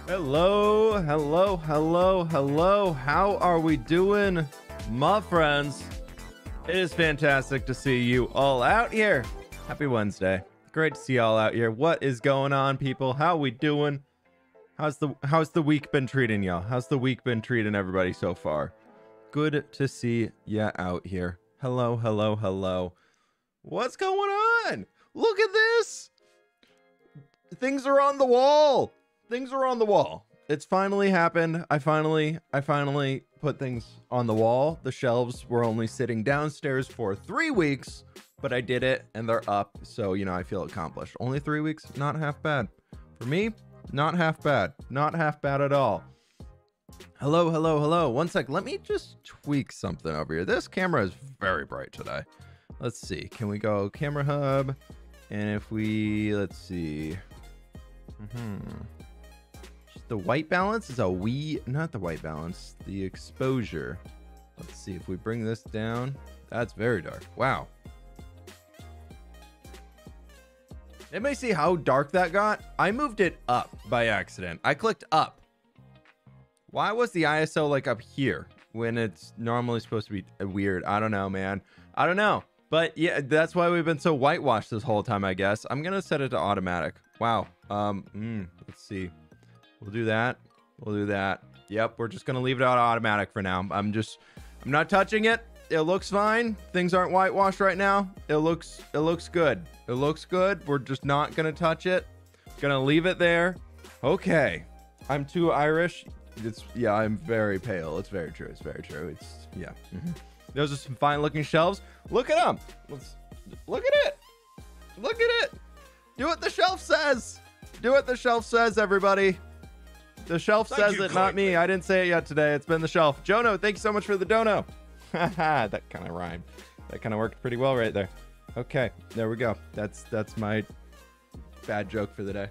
Hello, hello, hello, hello. How are we doing, my friends? It is fantastic to see you all out here. Happy Wednesday. Great to see you all out here. What is going on, people? How we doing? How's the week been treating y'all? How's the week been treating everybody so far? Good to see ya out here. Hello, hello, hello. What's going on? Look at this. Things are on the wall. Things are on the wall. It's finally happened. I finally put things on the wall. The shelves were only sitting downstairs for 3 weeks, but I did it and they're up. So, you know, I feel accomplished. Only 3 weeks, not half bad. For me, not half bad. Not half bad at all. Hello, hello, hello. One sec. Let me just tweak something over here. This camera is very bright today. Let's see. Can we go camera hub? And if we, let's see. The white balance is not the white balance, the exposure. Let's see if we bring this down. That's very dark. Wow. Anybody see how dark that got? I moved it up by accident. I clicked up. Why was the ISO like up here when it's normally supposed to be weird? I don't know, man. I don't know. But yeah, that's why we've been so whitewashed this whole time, I guess. I'm gonna set it to automatic. Wow. Let's see. We'll do that. We'll do that. Yep, we're just gonna leave it on automatic for now. I'm not touching it. It looks fine. Things aren't whitewashed right now. It looks good. It looks good. We're just not gonna touch it. Gonna leave it there. Okay. I'm too Irish. Yeah, I'm very pale. It's very true. It's very true. It's yeah. Those are some fine looking shelves. Look at them. Look at it. Look at it. Do what the shelf says. Do what the shelf says, everybody. The shelf says it, not me. I didn't say it yet today. It's been the shelf. Jono, thank you so much for the dono. Haha, that kind of rhymed. That kind of worked pretty well right there. Okay, there we go. That's my bad joke for the day.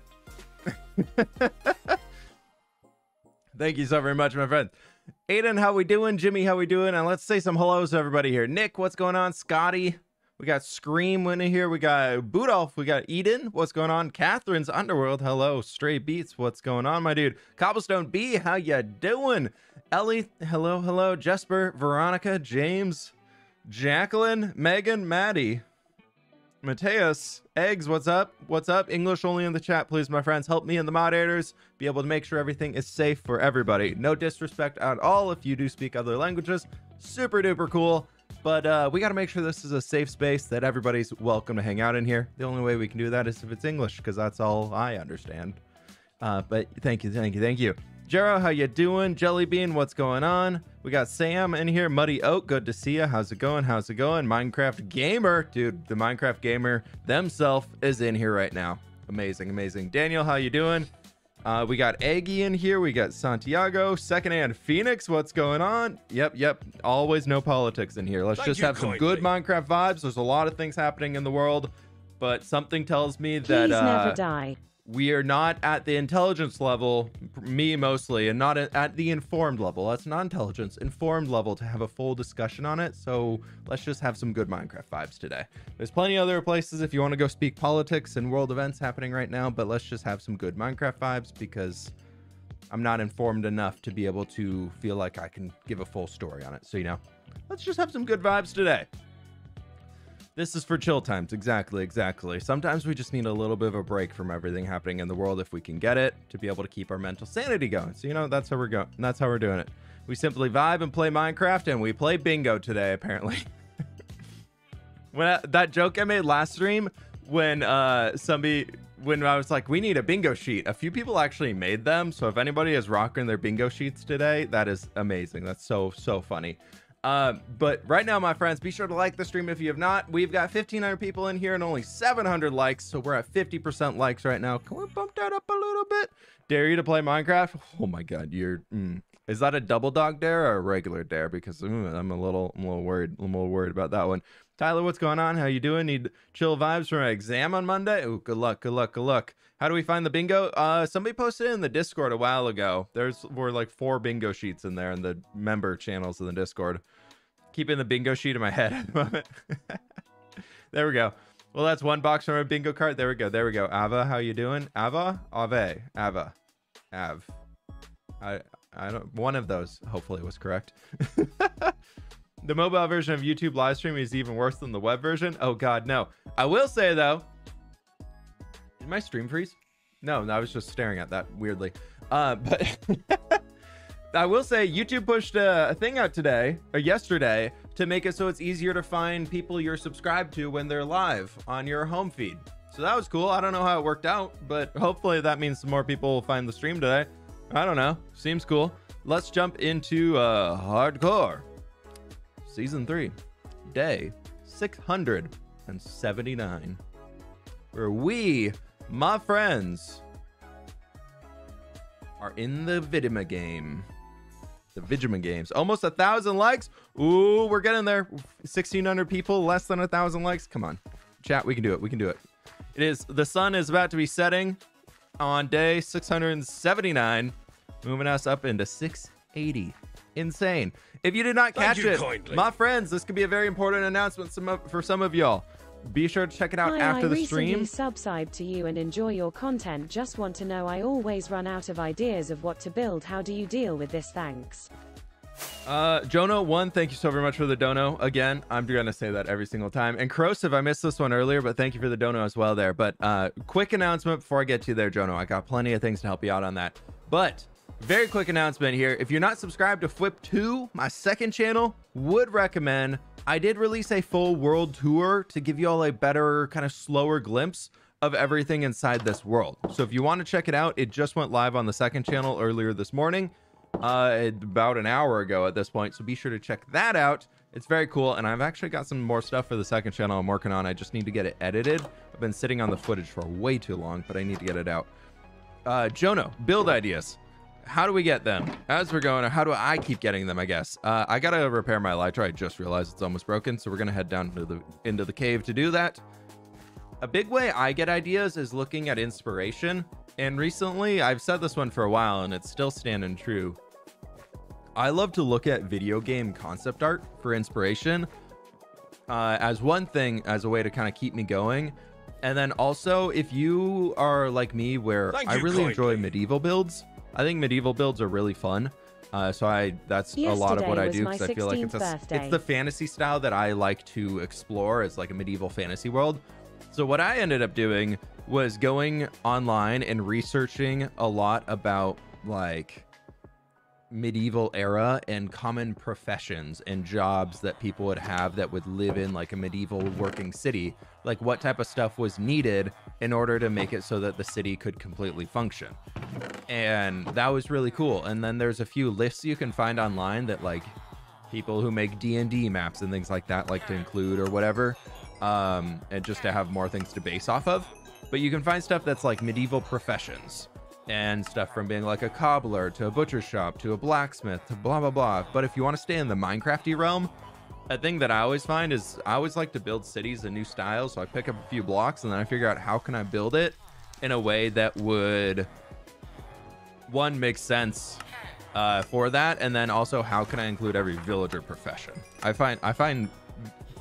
Thank you so very much, my friend. Aiden, how we doing? Jimmy, how we doing? And let's say some hellos to everybody here. Nick, what's going on? Scotty, we got Scream in here. We got Budolf. We got Eden. What's going on? Catherine's Underworld. Hello. Stray Beats. What's going on, my dude? Cobblestone B. How ya doing? Ellie. Hello. Hello. Jesper. Veronica. James. Jacqueline. Megan. Maddie. Mateus. Eggs. What's up? What's up? English only in the chat, please, my friends. Help me and the moderators be able to make sure everything is safe for everybody. No disrespect at all if you do speak other languages. Super duper cool. But we got to make sure this is a safe space that everybody's welcome to hang out in here. The only way we can do that is if it's English, because that's all I understand. But thank you, thank you, thank you. Jero, how you doing? Jellybean, what's going on? We got Sam in here. Muddy Oak, good to see you. How's it going? How's it going? Minecraft Gamer, dude, the Minecraft Gamer themselves is in here right now. Amazing, amazing. Daniel, how you doing? We got Aggie in here. We got Santiago. Secondhand Phoenix. What's going on? Yep. Always no politics in here. Let's just have some good Minecraft vibes. There's a lot of things happening in the world, but something tells me that never die. We are not at the intelligence level, me mostly, and not at the informed level. That's not intelligence, informed level to have a full discussion on it. So let's just have some good Minecraft vibes today. There's plenty of other places if you want to go speak politics and world events happening right now, but let's just have some good Minecraft vibes because I'm not informed enough to be able to feel like I can give a full story on it. So, you know, let's just have some good vibes today. This is for chill times. Exactly. Sometimes we just need a little bit of a break from everything happening in the world if we can get it to be able to keep our mental sanity going. So, you know, that's how we're going. That's how we're doing it. We simply vibe and play Minecraft, and we play bingo today, apparently. When that joke I made last stream, when I was like, we need a bingo sheet, a few people actually made them. So if anybody is rocking their bingo sheets today, that is amazing. That's so funny. But right now, my friends, be sure to like the stream if you have not. We've got 1,500 people in here and only 700 likes, so we're at 50% likes right now. Can we bump that up a little bit? Dare you to play Minecraft? Oh my god, is that a double dog dare or a regular dare? Because I'm a little worried about that one. Tyler, what's going on? How you doing? Need chill vibes for my exam on Monday? Oh, good luck. How do we find the bingo? Somebody posted it in the Discord a while ago. Were like 4 bingo sheets in there in the member channels in the Discord. Keeping the bingo sheet in my head at the moment. There we go. Well, that's one box from a bingo card. There we go. Ava, how you doing? Ava? Ave. Ava. Av. I don't, one of those hopefully was correct. The mobile version of YouTube live stream is even worse than the web version. Oh God, no. I will say though, did my stream freeze? No, I was just staring at that weirdly. But I will say YouTube pushed a thing out today or yesterday to make it so it's easier to find people you're subscribed to when they're live on your home feed. So that was cool. I don't know how it worked out, but hopefully that means some more people will find the stream today. I don't know. Seems cool. Let's jump into Hardcore Season 3, Day 679, where we, my friends, are in the Vidima game. The Vidima games. Almost 1,000 likes. Ooh, we're getting there. 1,600 people, less than 1,000 likes. Come on. Chat, we can do it. We can do it. It is, the sun is about to be setting on day 679, moving us up into 680. Insane. If you did not catch it, my friends, this could be a very important announcement for some of y'all. Be sure to check it out after the stream. I recently subscribed to you and enjoy your content. Just want to know, I always run out of ideas of what to build. How do you deal with this? Thanks. Jono1, thank you so very much for the dono. Again, I'm gonna say that every single time. And Corrosive, I missed this one earlier, but thank you for the dono as well there. But quick announcement before I get to you there, Jono. I got plenty of things to help you out on that. But very quick announcement here. If you're not subscribed to fWhip 2, my second channel, would recommend. I did release a full world tour to give you all a better, kind of slower glimpse of everything inside this world. So if you want to check it out, it just went live on the second channel earlier this morning, about an hour ago at this point. So be sure to check that out. It's very cool. And I've actually got some more stuff for the second channel I'm working on. I just need to get it edited. I've been sitting on the footage for way too long, but I need to get it out. Jono, build ideas. How do we get them as we're going, or how do I keep getting them? I guess I gotta repair my elytra. I just realized it's almost broken, so we're gonna head down into the cave to do that. A big way I get ideas is looking at inspiration, and recently I've said this one for a while and it's still standing true. I love to look at video game concept art for inspiration, as one thing, as a way to kind of keep me going. And then also, if you are like me, where I really enjoy medieval builds, I think medieval builds are really fun. So that's a lot of what I do, because I feel like it's the fantasy style that I like to explore, as like a medieval fantasy world. So what I ended up doing was going online and researching a lot about like medieval era and common professions and jobs that people would have that would live in like a medieval working city, like what type of stuff was needed in order to make it so that the city could completely function. And that was really cool. And then there's a few lists you can find online that like people who make D&D maps and things like that like to include or whatever, and just to have more things to base off of. But you can find stuff that's like medieval professions and stuff from being like a cobbler to a butcher shop to a blacksmith to blah blah blah. But if you want to stay in the Minecrafty realm, a thing that I always find is I always like to build cities in new styles. So I pick up a few blocks and then I figure out how can I build it in a way that would, one, make sense for that, and then also how can I include every villager profession. I find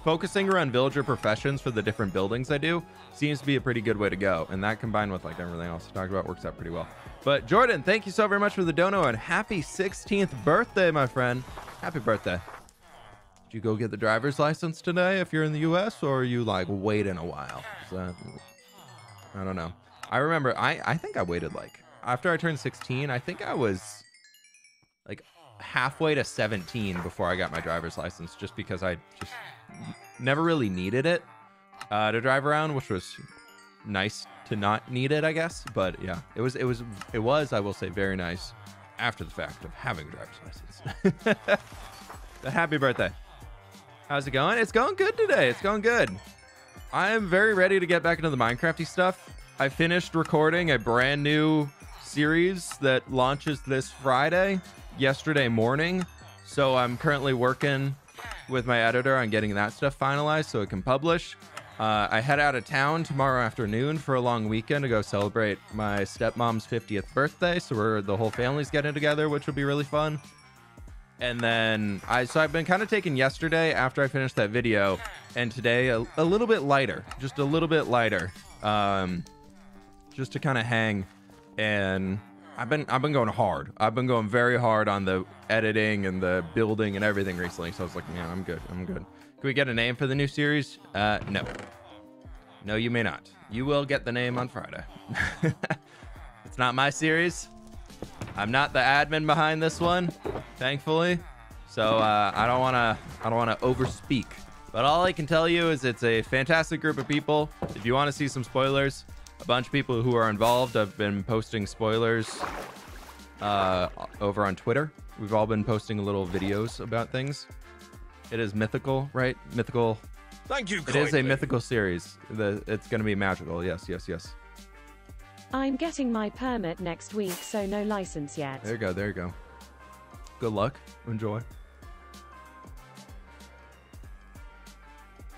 focusing around villager professions for the different buildings I do seems to be a pretty good way to go, and that combined with like everything else I talked about works out pretty well. But Jordan, thank you so very much for the dono, and happy 16th birthday, my friend. Happy birthday. Did you go get the driver's license today if you're in the US, or are you like waiting a while? I don't know. I remember I think I waited like after I turned 16, I think I was like halfway to 17 before I got my driver's license, just because I just never really needed it to drive around, which was nice to not need it, I guess. But yeah, it was I will say, very nice after the fact of having a driver's license. But happy birthday. How's it going? It's going good today. It's going good. I am very ready to get back into the Minecrafty stuff. I finished recording a brand new series that launches this Friday, yesterday morning. So I'm currently working with my editor on getting that stuff finalized so it can publish. I head out of town tomorrow afternoon for a long weekend to go celebrate my stepmom's 50th birthday. So the whole family's getting together, which will be really fun. And then I've been kind of taking yesterday after I finished that video, and today a little bit lighter, just a little bit lighter, just to kind of hang and I've been going hard. I've been going very hard on the editing and the building and everything recently. So I was like, man, I'm good. Can we get a name for the new series? No. No, you may not. You will get the name on Friday. It's not my series. I'm not the admin behind this one, thankfully. So I don't wanna overspeak. But all I can tell you is it's a fantastic group of people. If you want to see some spoilers, a bunch of people who are involved have been posting spoilers over on Twitter. We've all been posting little videos about things. It is mythical, right? Mythical. Thank you. It is a mythical series. It's going to be magical. Yes. I'm getting my permit next week, so no license yet. There you go. Good luck. Enjoy.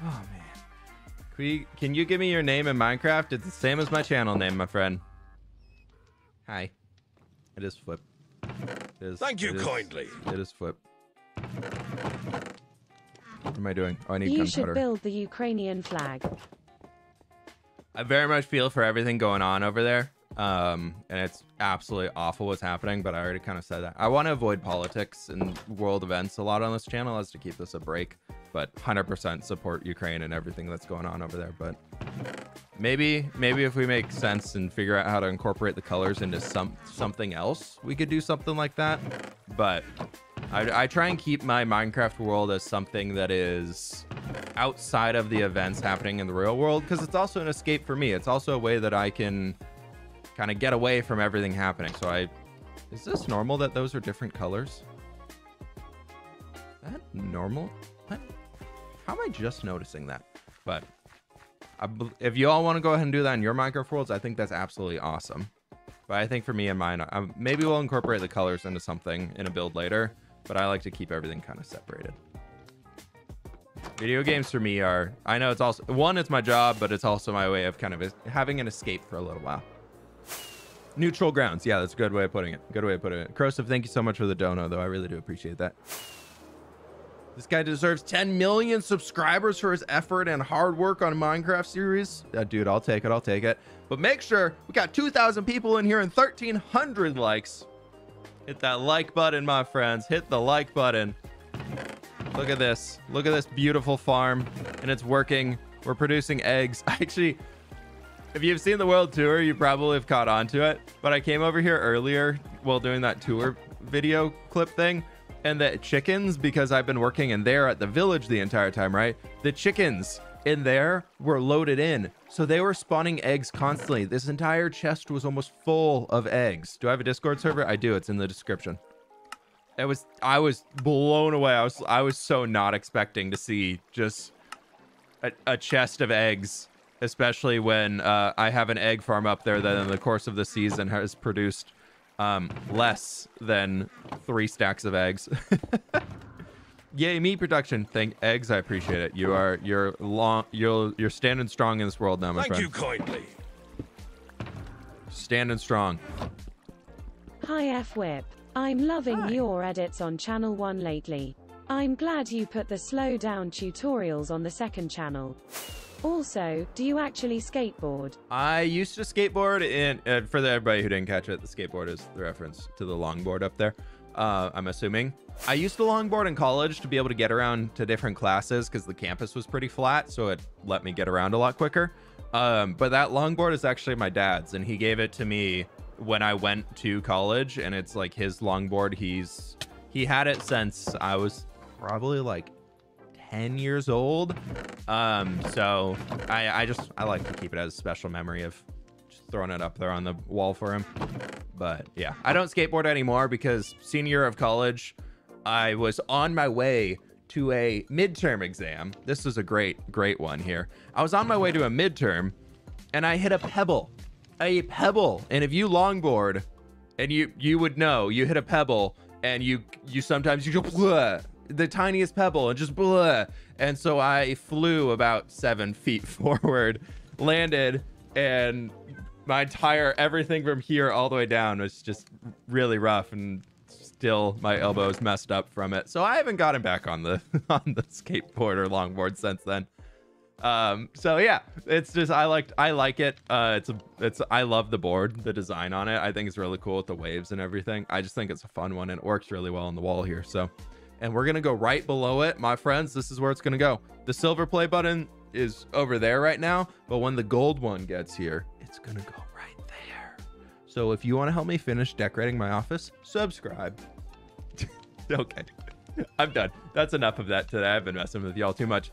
Oh man. Can you give me your name in Minecraft? It's the same as my channel name, my friend. Hi. It is fWhip. Thank you kindly. It is fWhip. What am I doing? Oh, I need You gunpowder. should build the Ukrainian flag. I very much feel for everything going on over there. And it's absolutely awful what's happening, but I already kind of said that. I want to avoid politics and world events a lot on this channel as to keep this a break, but 100% support Ukraine and everything that's going on over there. But maybe if we make sense and figure out how to incorporate the colors into something else, we could do something like that. But I try and keep my Minecraft world as something that is outside of the events happening in the real world, because it's also an escape for me. It's also a way that I can kind of get away from everything happening. So is this normal that those are different colors? Is that normal? What? How am I just noticing that? But if you all want to go ahead and do that in your Minecraft worlds, I think that's absolutely awesome. But I think for me and mine, maybe we'll incorporate the colors into something in a build later, but I like to keep everything kind of separated. Video games for me are, I know it's also, one, it's my job, but it's also my way of kind of having an escape for a little while. Neutral grounds. Yeah, that's a good way of putting it. Good way of putting it. Krosov, thank you so much for the dono, though. I really do appreciate that. This guy deserves 10 million subscribers for his effort and hard work on a Minecraft series. Dude, I'll take it. But make sure we got 2,000 people in here and 1,300 likes. Hit that like button, my friends. Hit the like button. Look at this. Look at this beautiful farm. And it's working. We're producing eggs. Actually, if you've seen the world tour, you probably have caught on to it. But I came over here earlier while doing that tour video clip thing. And the chickens, because I've been working in there at the village the entire time, right? The chickens in there were loaded in. So they were spawning eggs constantly. This entire chest was almost full of eggs. Do I have a Discord server? I do. It's in the description. I was blown away. I was so not expecting to see just a chest of eggs, especially when I have an egg farm up there that in the course of the season has produced less than 3 stacks of eggs. Yay, meat production. Thank eggs. I appreciate it. You're standing strong in this world now, my friend. Thank you kindly. Standing strong. Hi fWhip. I'm loving Hi. your edits on channel 1 lately. I'm glad you put the slow down tutorials on the second channel. Also, do you actually skateboard? I used to skateboard, and for everybody who didn't catch it, the skateboard is the reference to the longboard up there. I'm assuming. I used to longboard in college to be able to get around to different classes because the campus was pretty flat, so it let me get around a lot quicker. But that longboard is actually my dad's, and he gave it to me when I went to college, and it's like his longboard. He had it since I was probably like 10 years old. So I like to keep it as a special memory of just throwing it up there on the wall for him. But yeah, I don't skateboard anymore because senior year of college, I was on my way to a midterm exam. This is a great one here. I was on my way to a midterm and I hit a pebble. And if you longboard, and you would know, you hit a pebble and you sometimes you go blah, the tiniest pebble and just blah. And so I flew about 7 feet forward, landed, and my entire everything from here all the way down was just really rough, and still my elbow's messed up from it. So I haven't gotten back on the skateboard or longboard since then. So yeah, it's just I like it. I love the board, the design on it. I think it's really cool with the waves and everything. I just think it's a fun one and it works really well on the wall here. So, and we're gonna go right below it, my friends. This is where it's gonna go. The silver play button is over there right now, but when the gold one gets here, it's gonna go right there. So if you want to help me finish decorating my office, subscribe. Okay, I'm done. That's enough of that today. I've been messing with y'all too much.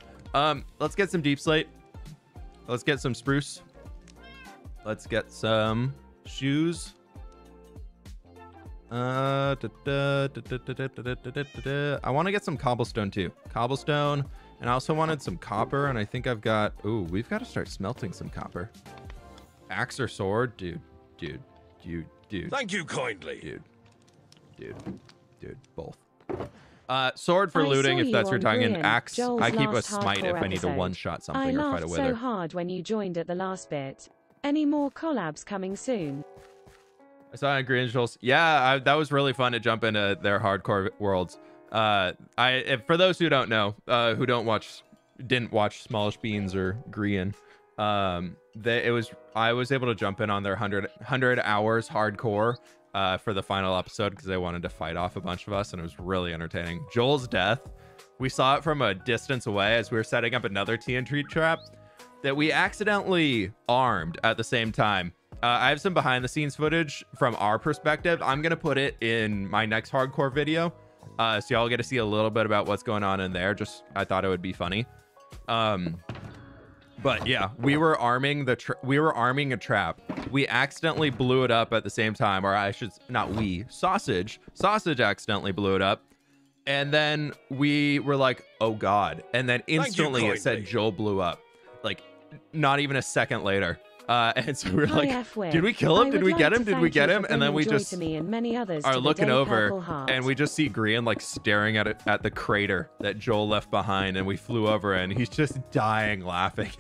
Let's get some deep slate. Let's get some spruce. Let's get some shoes. I want to get some cobblestone too. Cobblestone, and I also wanted some copper, and I think I've got, ooh, we've got to start smelting some copper. Axe or sword? Dude. Thank you kindly. Dude, both. Sword for looting, if that's what you're talking, and axe. I keep a smite if I need to one-shot something or fight a wither. I laughed so hard when you joined at the last bit. Any more collabs coming soon? I saw it in Green. Yeah, that was really fun to jump into their hardcore worlds. For those who don't know, who didn't watch Smallish Beans or Green, I was able to jump in on their 100 hours hardcore for the final episode because they wanted to fight off a bunch of us, and it was really entertaining. Joel's death, we saw it from a distance away as we were setting up another TNT trap that we accidentally armed at the same time. I have some behind the scenes footage from our perspective. I'm going to put it in my next hardcore video. So y'all get to see a little bit about what's going on in there. I thought it would be funny. But yeah, we were arming a trap. We accidentally blew it up at the same time, or Sausage accidentally blew it up. And then we were like, oh God. And then instantly it said Joel blew up. Like not even a second later. And so we were like, did we kill him? Did we get him? Did we get him? And then we just are looking over and we just see Grian like staring at the crater that Joel left behind, and we flew over and he's just dying laughing.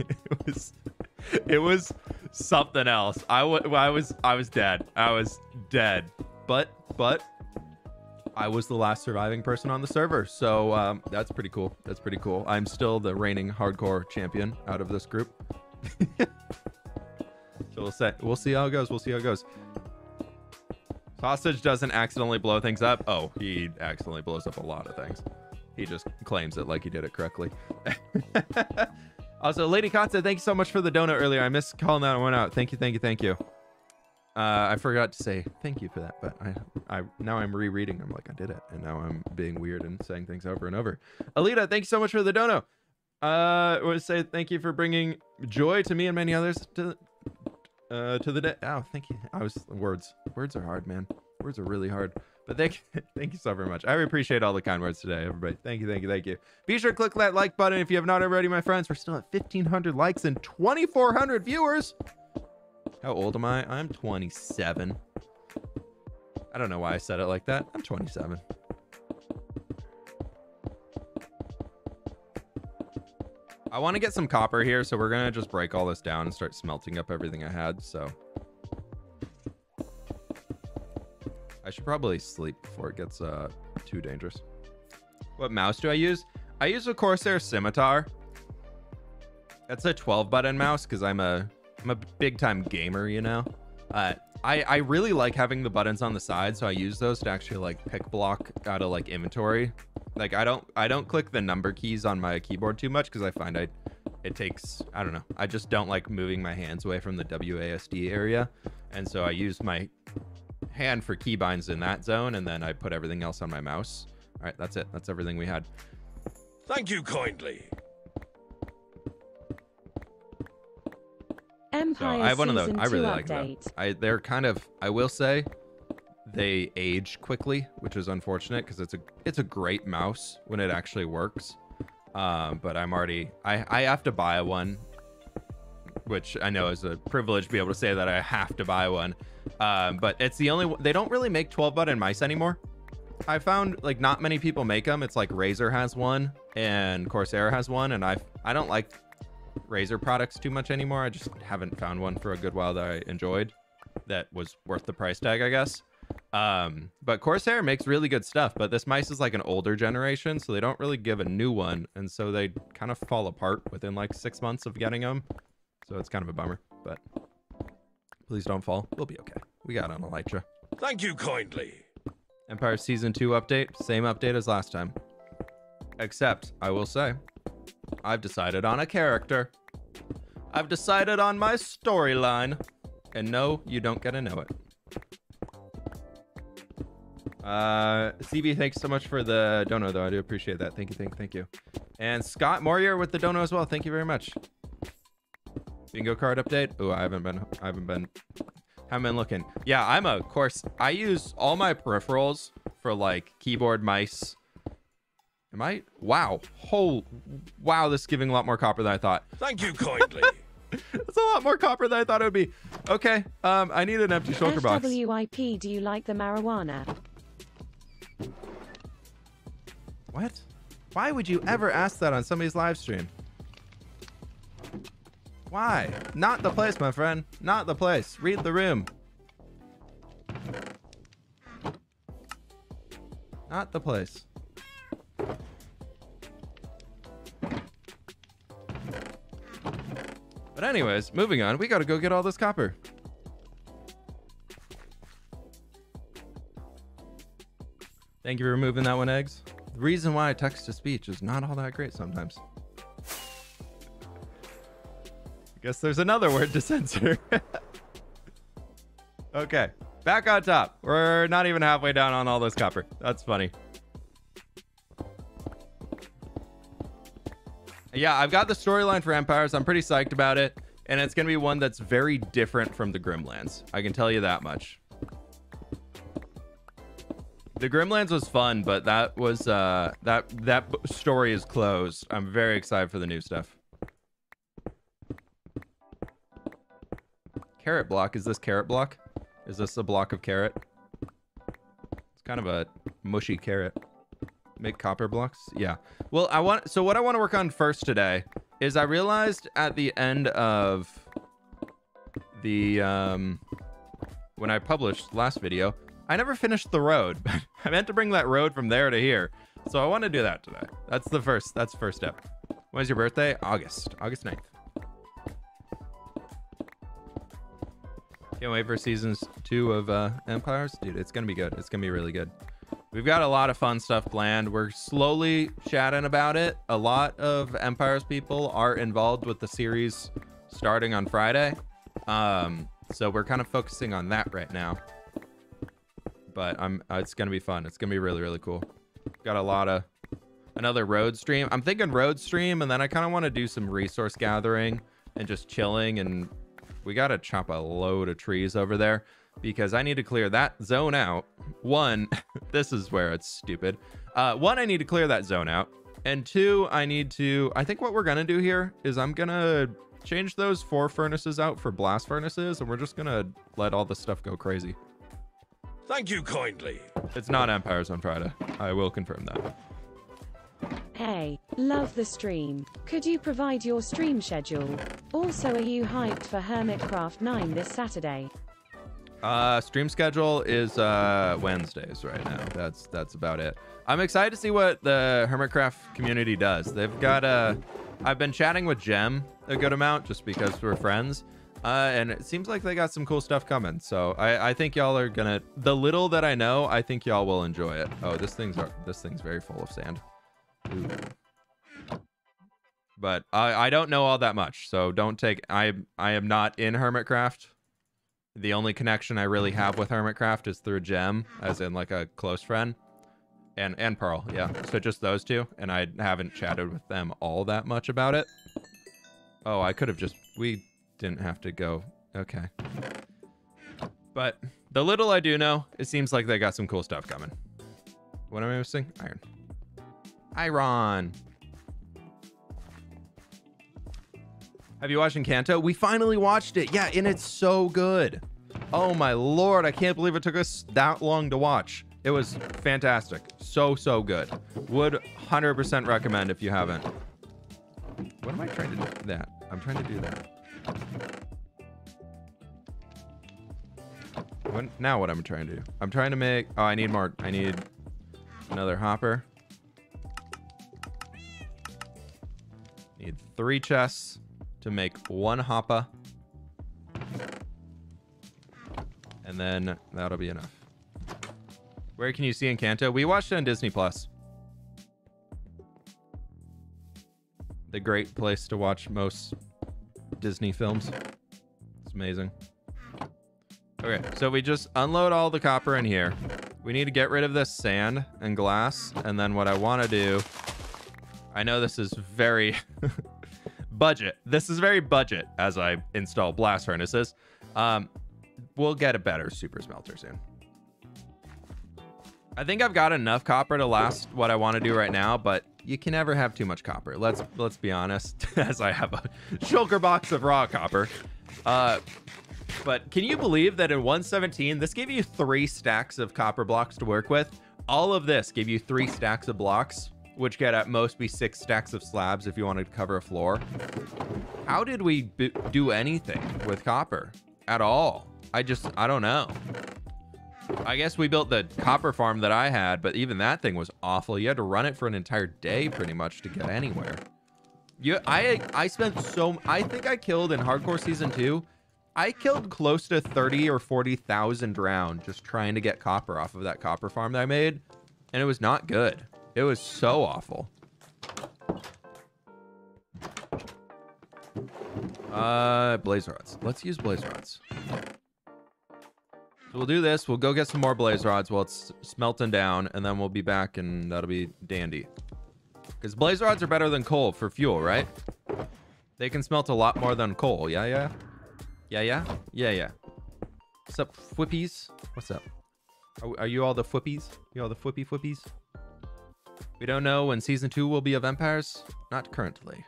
It was something else. I was dead. I was dead. But I was the last surviving person on the server. So that's pretty cool. That's pretty cool. I'm still the reigning hardcore champion out of this group. So we'll see how it goes. We'll see how it goes. Sausage doesn't accidentally blow things up. Oh, he accidentally blows up a lot of things. He just claims it like he did it correctly. Also, Lady Katza, thank you so much for the donut earlier. I missed calling that one out. Thank you. I forgot to say thank you for that, but now I'm rereading. I'm like, I did it, and now I'm being weird and saying things over and over. Alita, thank you so much for the dono. I want to say thank you for bringing joy to me and many others to the day. Oh, thank you. Words are hard, man. Words are really hard. But thank you so very much. I appreciate all the kind words today, everybody. Thank you. Be sure to click that like button if you have not already, my friends. We're still at 1,500 likes and 2,400 viewers. How old am I? I'm 27. I don't know why I said it like that. I'm 27. I want to get some copper here, so we're going to just break all this down and start smelting up everything I had, so. I should probably sleep before it gets too dangerous. What mouse do I use? I use a Corsair Scimitar. That's a 12-button mouse because I'm a big-time gamer, you know? I really like having the buttons on the side, so I use those to actually like pick block out of like inventory. Like I don't click the number keys on my keyboard too much because I find it takes, I don't know, I just don't like moving my hands away from the WASD area, and so I use my hand for keybinds in that zone, and then I put everything else on my mouse. All right, that's it. That's everything we had. Thank you kindly. Empire so I have one of those. Season I really 2 like them. update. They're kind of, I will say, they age quickly, which is unfortunate because it's a great mouse when it actually works. But I have to buy one, which I know is a privilege to be able to say that I have to buy one. But it's the only one. They don't really make 12-button mice anymore. I found like not many people make them. It's like Razer has one and Corsair has one, and I don't like Razer products too much anymore. I just haven't found one for a good while that I enjoyed that was worth the price tag, I guess. But Corsair makes really good stuff, but this mice is like an older generation, so they don't really give a new one, and so they kind of fall apart within like 6 months of getting them. So it's kind of a bummer, but please don't fall. We'll be okay. We got on Elytra. Thank you kindly. Empire Season 2 update, same update as last time. Except, I will say, I've decided on a character. I've decided on my storyline. And no, you don't get to know it. CB, thanks so much for the dono, though. I do appreciate that. Thank you. And Scott Morier with the dono as well. Thank you very much. Bingo card update. Oh, I haven't been looking. Yeah, I use all my peripherals for like keyboard, mice. Wow, this is giving a lot more copper than I thought. Thank you kindly. It's a lot more copper than I thought it would be. Okay, I need an empty shulker box. fWhip, do you like the marijuana? What? Why would you ever ask that on somebody's live stream? Why? Not the place, my friend. Not the place. Read the room. Not the place. But anyways, moving on. We gotta go get all this copper. Thank you for removing that one, Eggs. The reason why text-to-speech is not all that great sometimes. I guess there's another word to censor. Okay, back on top. We're not even halfway down on all this copper. That's funny. Yeah, I've got the storyline for Empires. I'm pretty psyched about it. And it's going to be one that's very different from the Grimlands. I can tell you that much. The Grimlands was fun, but that was that story is closed. I'm very excited for the new stuff. Carrot block. Is this carrot block? Is this a block of carrot? It's kind of a mushy carrot. Make copper blocks? Yeah. Well, what I want to work on first today is I realized at the end of the when I published last video, I never finished the road. I meant to bring that road from there to here. So I want to do that today. That's the first step. When's your birthday? August 9th. Can't wait for seasons 2 of Empires. Dude, it's gonna be good. It's gonna be really good. We've got a lot of fun stuff planned. We're slowly chatting about it. A lot of Empires people are involved with the series starting on Friday. So we're kind of focusing on that right now. But it's gonna be fun. It's gonna be really, really cool. Got a lot of another road stream. I'm thinking road stream, and then I kind of want to do some resource gathering and just chilling. And we gotta chop a load of trees over there because I need to clear that zone out. One, this is where it's stupid. One, I need to clear that zone out, and two, I think what we're gonna do here is I'm gonna change those 4 furnaces out for blast furnaces, and we're just gonna let all this stuff go crazy. Thank you kindly. It's not Empires on Friday. I will confirm that. Hey, love the stream. Could you provide your stream schedule? Also, are you hyped for Hermitcraft 9 this Saturday? Stream schedule is Wednesdays right now. That's about it. I'm excited to see what the Hermitcraft community does. They've got I've been chatting with Gem a good amount just because we're friends. And it seems like they got some cool stuff coming. So I think y'all are gonna, the little that I know, I think y'all will enjoy it. Oh, this thing's very full of sand. Ooh. But I don't know all that much, so don't take, I am not in Hermitcraft. The only connection I really have with Hermitcraft is through Gem, as in like a close friend. And Pearl, yeah. So just those two, and I haven't chatted with them all that much about it. Oh, I could have just, we didn't have to go. Okay. But the little I do know, it seems like they got some cool stuff coming. What am I missing? Iron. Iron. Have you watched Encanto? We finally watched it. Yeah, and it's so good. Oh my lord, I can't believe it took us that long to watch. It was fantastic. So good. Would 100% recommend if you haven't. What am I trying to do? That. I'm trying to do that. Now what I'm trying to do? I'm trying to make... Oh, I need more. I need another hopper. Need 3 chests to make 1 hopper. And then that'll be enough. Where can you see Encanto? We watched it on Disney Plus. The great place to watch most Disney films. It's amazing. Okay, so we just unload all the copper in here. We need to get rid of this sand and glass. And then what I want to do... I know this is very budget. This is very budget as I install blast furnaces. We'll get a better super smelter soon. I think I've got enough copper to last what I want to do right now, but you can never have too much copper. Let's be honest, as I have a shulker box of raw copper. But can you believe that in 117, this gave you 3 stacks of copper blocks to work with? All of this gave you 3 stacks of blocks, which could at most be 6 stacks of slabs if you wanted to cover a floor. How did we do anything with copper at all? I don't know. I guess we built the copper farm that I had, but even that thing was awful. You had to run it for an entire day pretty much to get anywhere. I spent I think I killed in Hardcore Season 2, I killed close to 30 or 40,000 rounds just trying to get copper off of that copper farm that I made, and it was not good. It was so awful. Blaze rods. Let's use blaze rods. So we'll do this. We'll go get some more blaze rods while it's smelting down, and then we'll be back, and that'll be dandy. Because blaze rods are better than coal for fuel, right? They can smelt a lot more than coal. Yeah, yeah? Yeah, yeah? Yeah, yeah. What's up, fWhippies? What's up? Are you all the fWhippies? You all the fWhippies? We don't know when Season 2 will be of Empires. Not currently.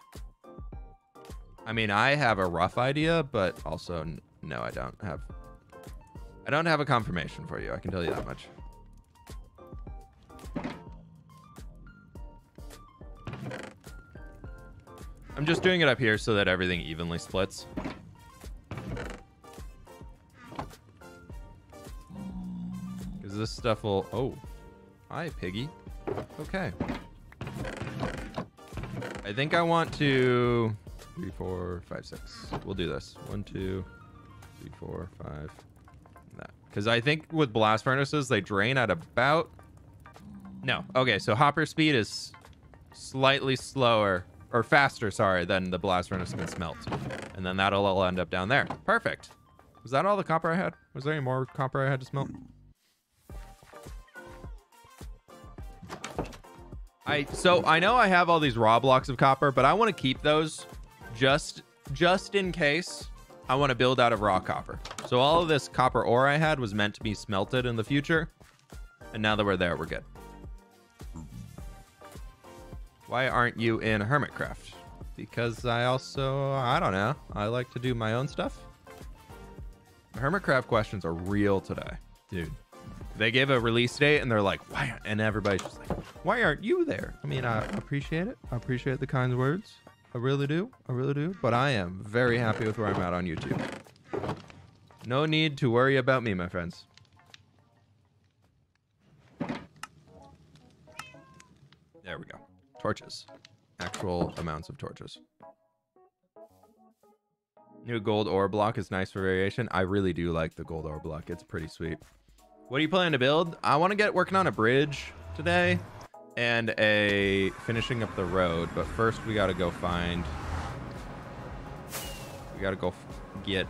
I mean, I have a rough idea, but also, no, I don't have a confirmation for you. I can tell you that much. I'm just doing it up here so that everything evenly splits. Because this stuff will... Oh. Hi, piggy. Okay. I think I want to... 3, 4, 5, 6. We'll do this. 1, 2, 3, 4, 5... that, because I think with blast furnaces they drain at about... No, okay, so hopper speed is slightly slower or faster, sorry, than the blast furnace can smelt, and then that'll all end up down there. Perfect. Was that all the copper I had? Was there any more copper I had to smelt? So I know I have all these raw blocks of copper, but I want to keep those just in case I want to build out of raw copper. So all of this copper ore I had was meant to be smelted in the future. And now that we're there, we're good. Why aren't you in Hermitcraft? Because I don't know. I like to do my own stuff. Hermitcraft questions are real today. Dude. They gave a release date and they're like, why? And everybody's just like, why aren't you there? I mean, I appreciate it. I appreciate the kind words. I really do. I really do. But I am very happy with where I'm at on YouTube. No need to worry about me, my friends. There we go. Torches. Actual amounts of torches. New gold ore block is nice for variation. I really do like the gold ore block. It's pretty sweet. What are you planning to build? I want to get working on a bridge today and finishing up the road, but first we got to go get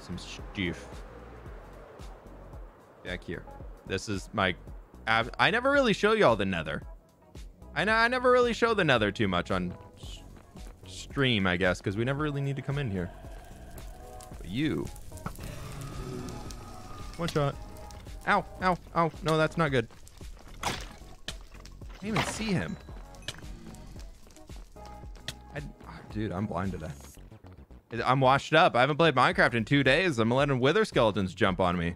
some stuff back here. This is my I never really show y'all the nether. I never really show the nether too much on stream, I guess, because we never really need to come in here. But you, one shot. Ow, ow, ow. No, that's not good. I can't even see him. Dude, I'm blind today. I'm washed up. I haven't played Minecraft in 2 days. I'm letting wither skeletons jump on me.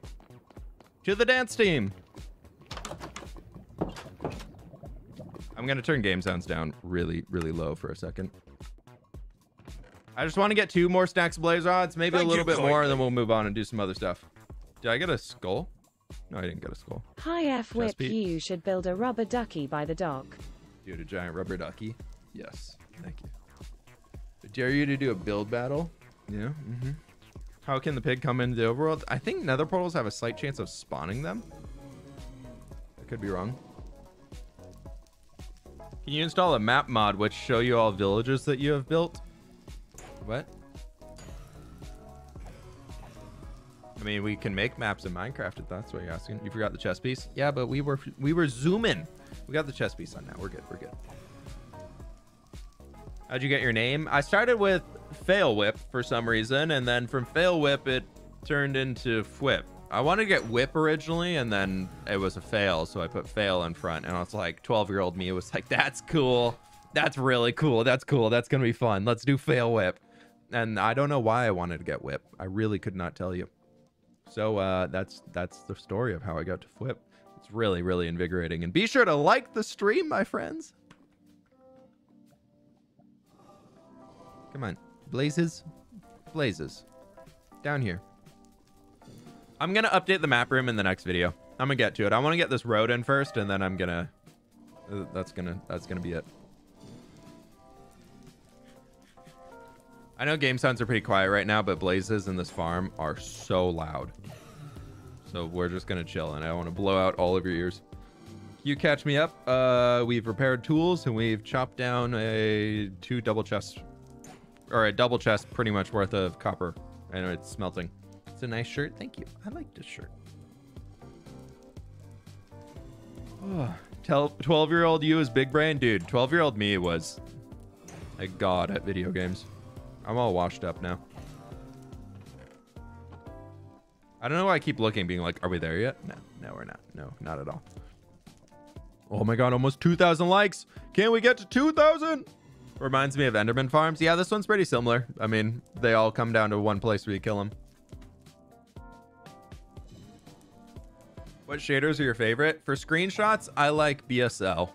To the dance team. I'm going to turn game sounds down really, really low for a second. I just want to get 2 more stacks of blaze rods, maybe a little bit more, and then we'll move on and do some other stuff. Did I get a skull? No, I didn't get a skull. Hi fWhip, Pete. you should build a rubber ducky by the dock. Dude, a giant rubber ducky? Yes, thank you. I dare you to do a build battle? Yeah, How can the pig come into the overworld? I think nether portals have a slight chance of spawning them. I could be wrong. Can you install a map mod which show you all villages that you have built? What? I mean, we can make maps in Minecraft if that's what you're asking. You forgot the chest piece? Yeah, but we were zooming. We got the chest piece on now. We're good. We're good. How'd you get your name? I started with fWhip for some reason, and then from fWhip it turned into fWhip. I wanted to get whip originally, and then it was a fail, so I put fail in front, and I was like, 12-year-old me was like, that's cool. That's really cool. That's cool. That's gonna be fun. Let's do fWhip. And I don't know why I wanted to get whip. I really could not tell you. So that's the story of how I got to fWhip. It's really, really invigorating. And be sure to like the stream, my friends. Come on. Blazes. Blazes. Down here. I'm going to update the map room in the next video. I'm going to get to it. I want to get this road in first, and then I'm going to... That's gonna be it. I know game sounds are pretty quiet right now, but blazes in this farm are so loud. So we're just going to chill, and I want to blow out all of your ears. You catch me up. We've repaired tools, and we've chopped down a double chest pretty much worth of copper. I know it's smelting. It's a nice shirt. Thank you. I like this shirt. Oh, 12-year-old you is big brain. Dude, 12-year-old me was a god at video games. I'm all washed up now. I don't know why I keep looking, being like, are we there yet? No, we're not. No, not at all. Oh my god, almost 2,000 likes. Can we get to 2,000? Reminds me of Enderman farms. Yeah, this one's pretty similar. I mean, they all come down to one place where you kill them. What shaders are your favorite? For screenshots, I like BSL.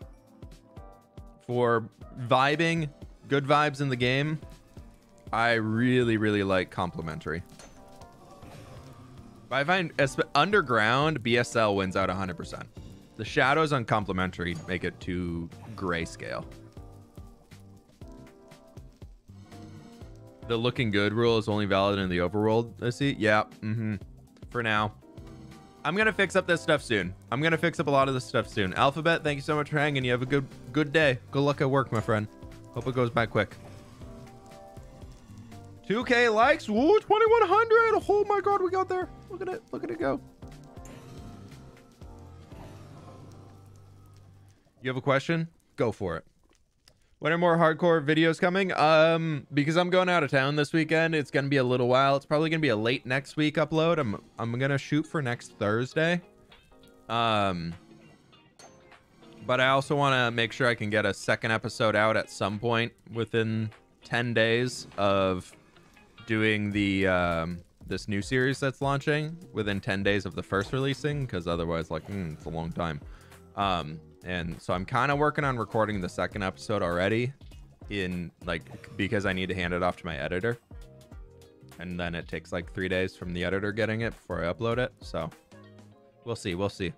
For vibing, good vibes in the game, I really, really like complementary. But I find underground, BSL wins out 100%. The shadows on complementary make it too grayscale. The looking good rule is only valid in the overworld. I see. Yeah. For now. I'm going to fix up this stuff soon. I'm going to fix up a lot of this stuff soon. Alphabet, thank you so much for hanging. You have a good day. Good luck at work, my friend. Hope it goes by quick. 2K likes. Woo, 2,100. Oh my god, we got there. Look at it. Look at it go. You have a question? Go for it. When are more hardcore videos coming? Because I'm going out of town this weekend, it's gonna be a little while. It's probably gonna be a late next week upload. I'm gonna shoot for next Thursday. But I also want to make sure I can get a second episode out at some point within 10 days of doing the this new series that's launching, within 10 days of the first releasing, because otherwise, like, it's a long time. And so I'm kind of working on recording the second episode already, because I need to hand it off to my editor, and then it takes like 3 days from the editor getting it before I upload it. So we'll see.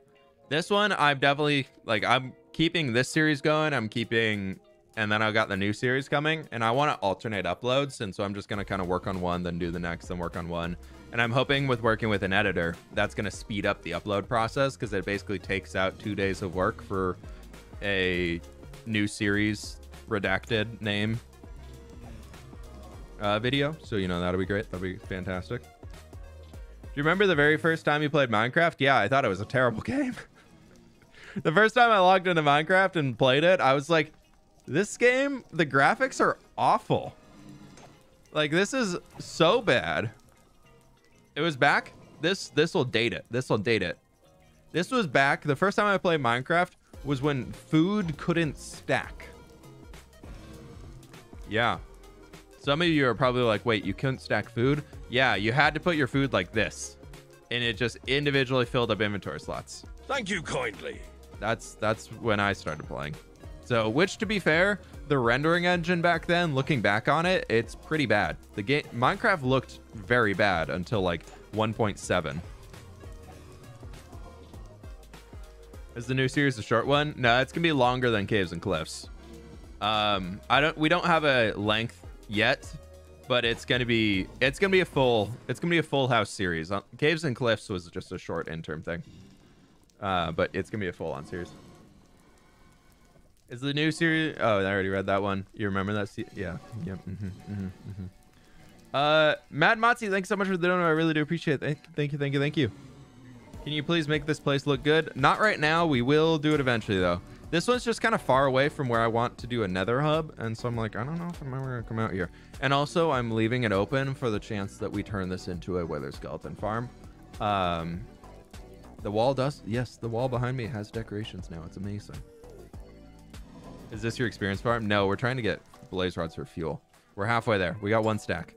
This one, I'm definitely I'm keeping this series going. And then I got the new series coming, and I want to alternate uploads, and so I'm just gonna kind of work on one, then do the next, then work on one. And I'm hoping with working with an editor, that's gonna speed up the upload process, because it basically takes out 2 days of work for a new series redacted name video. So, you know, that'll be great. That'll be fantastic. Do you remember the very first time you played Minecraft? Yeah, I thought it was a terrible game. The first time I logged into Minecraft and played it, I was like, this game, the graphics are awful. Like, this is so bad. It was back. This will date it. This was back. The first time I played Minecraft was when food couldn't stack. Yeah. Some of you are probably like, wait, you couldn't stack food? Yeah, you had to put your food like this, and it just individually filled up inventory slots. Thank you kindly. That's when I started playing. So, which, to be fair, the rendering engine back then, looking back on it, it's pretty bad. The game Minecraft looked very bad until like 1.7. Is the new series a short one? No, it's gonna be longer than Caves and Cliffs. We don't have a length yet, but it's gonna be a full house series. Caves and Cliffs was just a short interim thing. But it's gonna be a full on series. Is the new series? Oh, I already read that one. You remember that? Yeah. Yep. Mad Motzi, thanks so much for the donor. I really do appreciate it. Thank you. Can you please make this place look good? Not right now. We will do it eventually, though. This one's just kind of far away from where I want to do a nether hub. And so I'm like, I don't know if I'm ever going to come out here. And also, I'm leaving it open for the chance that we turn this into a wither skeleton farm. The wall does. Yes, the wall behind me has decorations now. It's amazing. Is this your experience farm? No, we're trying to get blaze rods for fuel. We're halfway there. We got one stack.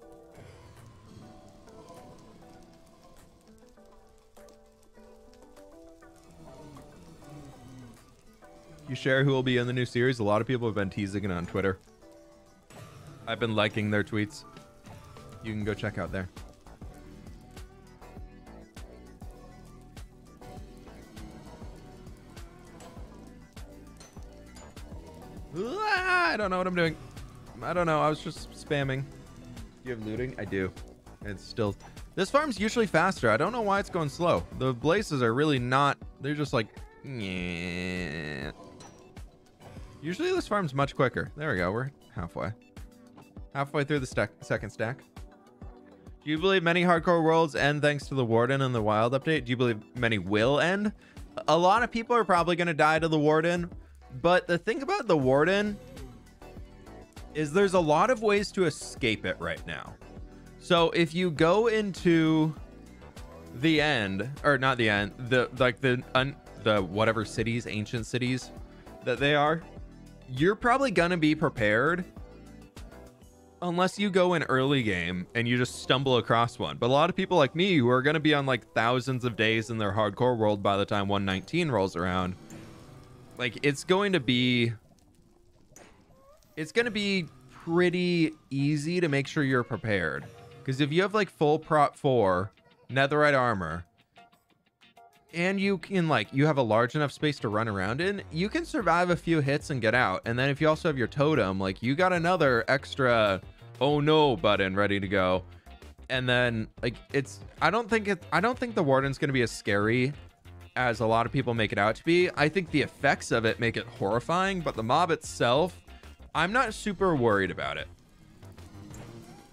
You share who will be in the new series? A lot of people have been teasing it on Twitter. I've been liking their tweets. You can go check out there. I don't know what I'm doing. I don't know. I was just spamming. Do you have looting? I do. It's still... This farm's usually faster. I don't know why it's going slow. The blazes are really not... They're just like... Yeah. Usually this farm's much quicker. There we go. We're halfway. Halfway through the second stack. Do you believe many hardcore worlds end thanks to the Warden and the Wild update? Do you believe many will end? A lot of people are probably going to die to the Warden. But the thing about the Warden is there's a lot of ways to escape it right now. So if you go into the end, or not the end, the whatever cities, ancient cities that they are, you're probably gonna be prepared unless you go in early game and you just stumble across one. But a lot of people like me who are gonna be on like thousands of days in their hardcore world by the time 119 rolls around, like it's going to be pretty easy to make sure you're prepared. Because if you have like full prop 4 netherite armor and you can you have a large enough space to run around in, you can survive a few hits and get out. And then if you also have your totem, like you got another extra oh no button ready to go. And then like I don't think the Warden's going to be as scary as a lot of people make it out to be. I think the effects of it make it horrifying, but the mob itself, I'm not super worried about it.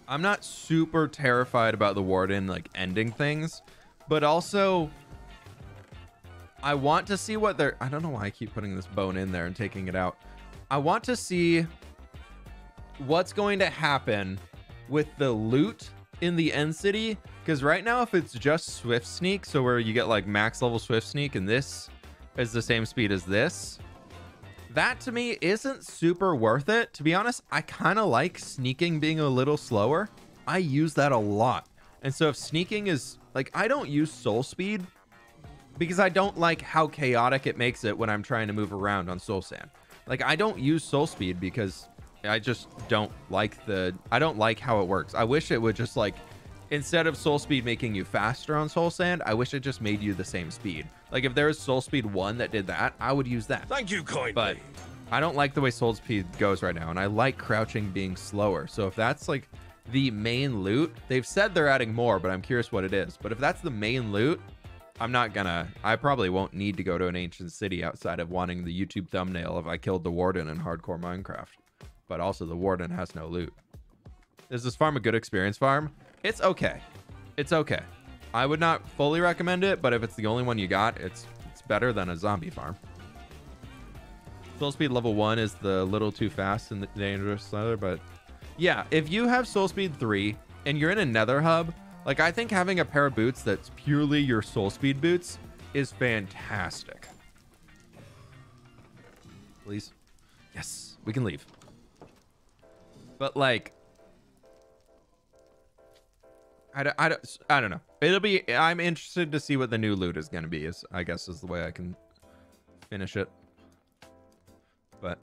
I'm not super terrified about the Warden like ending things, but also I want to see what they're... I don't know why I keep putting this bone in there and taking it out. I want to see what's going to happen with the loot in the end city, because right now if it's just swift sneak, so where you get like max level swift sneak and this is the same speed as this, that to me isn't super worth it. To be honest, I kind of like sneaking being a little slower. I use that a lot. And so if sneaking is like, I don't use soul speed because I don't like how chaotic it makes it when I'm trying to move around on soul sand. Like I don't use soul speed because I just don't like I don't like how it works. I wish it would just like, instead of soul speed making you faster on soul sand, I wish it just made you the same speed. Like if there was soul speed 1 that did that, I would use that. Thank you kindly. But I don't like the way soul speed goes right now, and I like crouching being slower. So if that's like the main loot, they've said they're adding more, but I'm curious what it is. But if that's the main loot, I probably won't need to go to an ancient city outside of wanting the YouTube thumbnail if I killed the Warden in hardcore Minecraft. But also the Warden has no loot. Is this farm a good experience farm? It's okay. It's okay. I would not fully recommend it, but if it's the only one you got, it's better than a zombie farm. Soul speed level 1 is the little too fast and dangerous leather, but yeah, if you have soul speed 3 and you're in a nether hub, like I think having a pair of boots that's purely your soul speed boots is fantastic. Please. Yes, we can leave. But like, I don't know. I'm interested to see what the new loot is going to be, I guess is the way I can finish it. But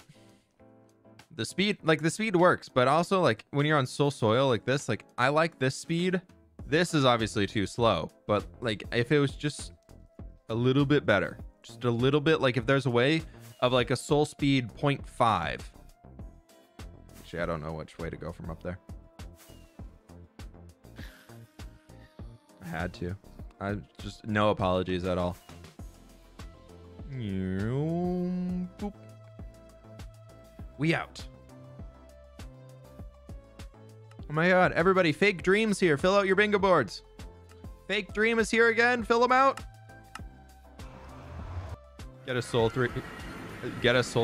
the speed works, but also like when you're on soul soil like this, like I like this speed. This is obviously too slow, but like if it was just a little bit better, just a little bit, like if there's a way of like a soul speed 0.5. Actually, I don't know which way to go from up there. I had to. I just, no apologies at all. Boop. We out. Oh my god, everybody, Fake Dream's here. Fill out your bingo boards. Fake Dream is here again. Fill them out. Get a soul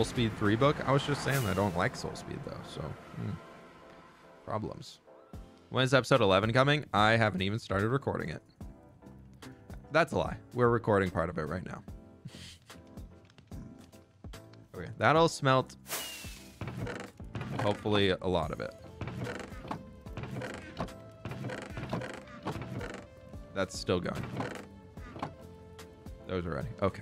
speed 3 book. I was just saying I don't like soul speed though, so problems. When is episode 11 coming? I haven't even started recording it. That's a lie. We're recording part of it right now. Okay, that'll smelt. Hopefully a lot of it. That's still going. Those are ready. Okay.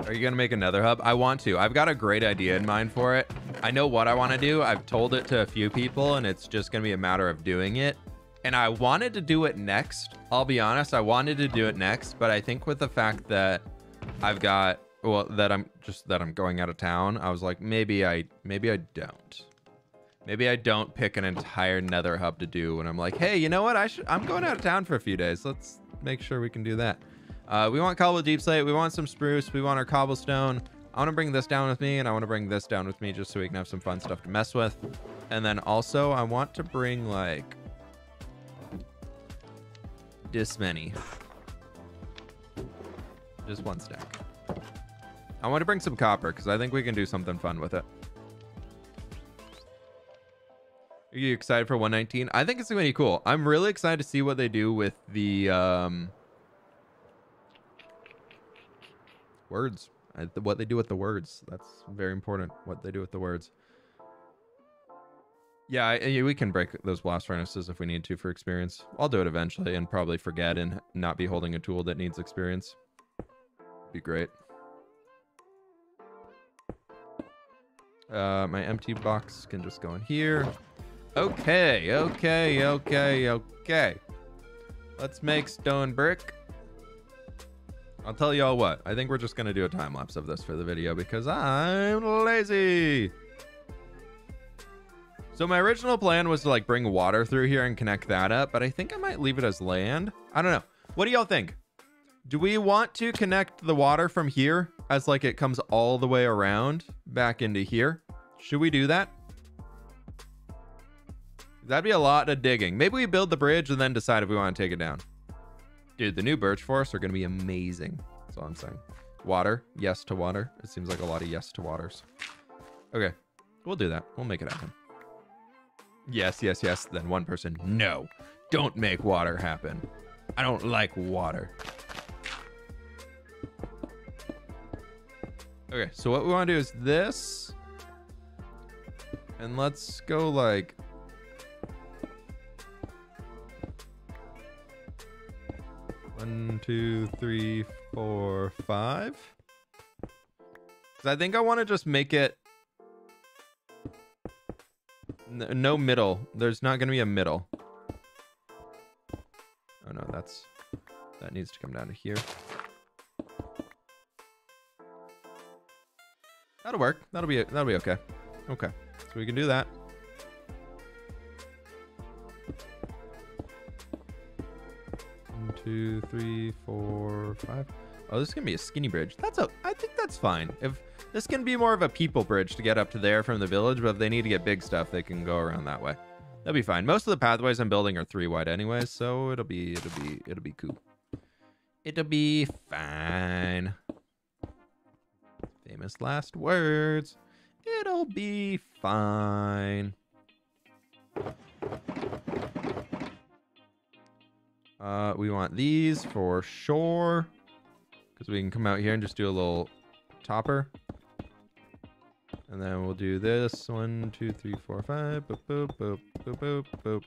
Are you going to make another hub? I want to. I've got a great idea in mind for it. I know what I want to do. I've told it to a few people, and it's just going to be a matter of doing it. And I wanted to do it next. I'll be honest. I wanted to do it next, but I think with the fact that I've got, well, that I'm going out of town, I was like, maybe I don't. Maybe I don't pick an entire nether hub to do when I'm like, hey, you know what? I'm going out of town for a few days. Let's make sure we can do that. We want cobble deep slate. We want some spruce. We want our cobblestone. I want to bring this down with me, and I want to bring this down with me just so we can have some fun stuff to mess with. And then also I want to bring like this many. Just one stack. I want to bring some copper because I think we can do something fun with it. Are you excited for 119? I think it's going to be cool. I'm really excited to see what they do with the words. What they do with the words. That's very important. What they do with the words. Yeah, we can break those blast furnaces if we need to for experience. I'll do it eventually and probably forget and not be holding a tool that needs experience. Be great. My empty box can just go in here. Okay. Let's make stone brick. I'll tell y'all what. I think we're just going to do a time lapse of this for the video because I'm lazy. So my original plan was to like bring water through here and connect that up, but I think I might leave it as land. I don't know. What do y'all think? Do we want to connect the water from here as like it comes all the way around back into here? Should we do that? That'd be a lot of digging. Maybe we build the bridge and then decide if we want to take it down. Dude, the new birch forests are going to be amazing. That's all I'm saying. Water. Yes to water. It seems like a lot of yes to waters. Okay. We'll do that. We'll make it happen. Yes. Then one person. No. Don't make water happen. I don't like water. Okay. So what we want to do is this. And let's go like... 1, 2, 3, 4, 5. Because I think I want to just make it no middle. There's not going to be a middle. Oh no, that needs to come down to here. That'll work. That'll be okay. Okay, so we can do that. 1, 2, 3, 4, 5. Oh, this is gonna be a skinny bridge. I think that's fine. If this can be more of a people bridge to get up to there from the village, but if they need to get big stuff, they can go around that way. That'll be fine. Most of the pathways I'm building are 3 wide anyways, so it'll be cool. It'll be fine. Famous last words. It'll be fine. We want these for sure. Because we can come out here and just do a little topper. And then we'll do this. 1, 2, 3, 4, 5. Boop, boop, boop, boop, boop, boop.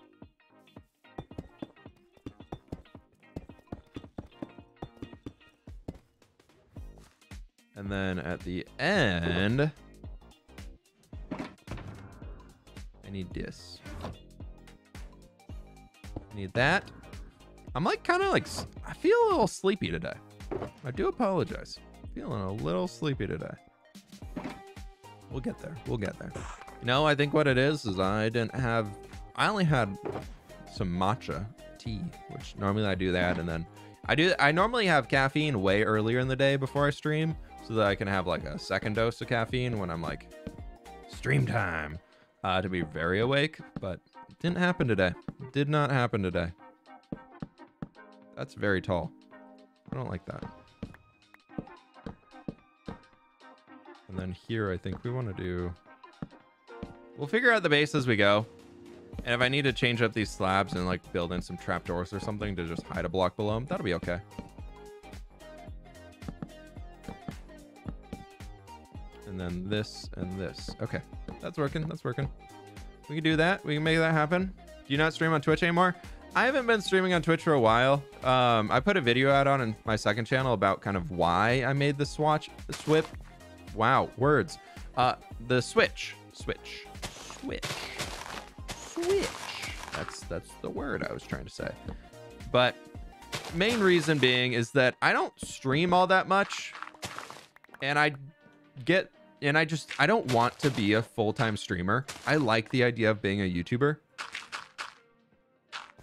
And then at the end, I need this. Need that. I'm like kind of like, I feel a little sleepy today. I do apologize. Feeling a little sleepy today. We'll get there. We'll get there. You know, I think what it is I only had some matcha tea, which normally I do that. And then I normally have caffeine way earlier in the day before I stream so that I can have like a second dose of caffeine when I'm like stream time, to be very awake, but it didn't happen today. Did not happen today. That's very tall. I don't like that. And then here, I think we want to do... We'll figure out the base as we go. And if I need to change up these slabs and like build in some trapdoors or something to just hide a block below them, that'll be okay. And then this and this. Okay, that's working. That's working. We can do that. We can make that happen. Do you not stream on Twitch anymore? I haven't been streaming on Twitch for a while. I put a video out on my second channel about kind of why I made the fWhip. Wow, words. The switch. That's the word I was trying to say. But main reason being is that I don't stream all that much, and I don't want to be a full-time streamer. I like the idea of being a YouTuber.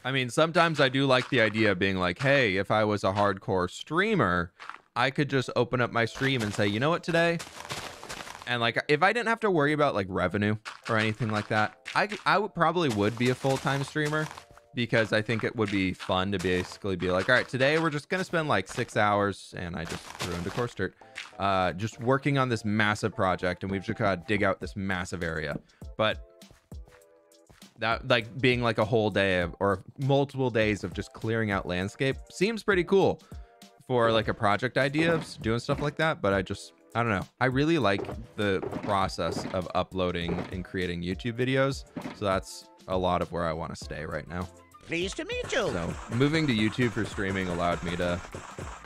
I mean, sometimes I do like the idea of being like, hey, if I was a hardcore streamer, I could just open up my stream and say, you know what, today? And like, if I didn't have to worry about like revenue or anything like that, I would probably be a full-time streamer, because I think it would be fun to basically be like, all right, today we're just going to spend like 6 hours, and I just ruined a course dirt, just working on this massive project, and we've just got to dig out this massive area. But that, like, being like a whole day or multiple days of just clearing out landscape seems pretty cool for like a project idea of doing stuff like that. But I don't know. I really like the process of uploading and creating YouTube videos. So that's a lot of where I want to stay right now. Pleased to meet you. So moving to YouTube for streaming allowed me to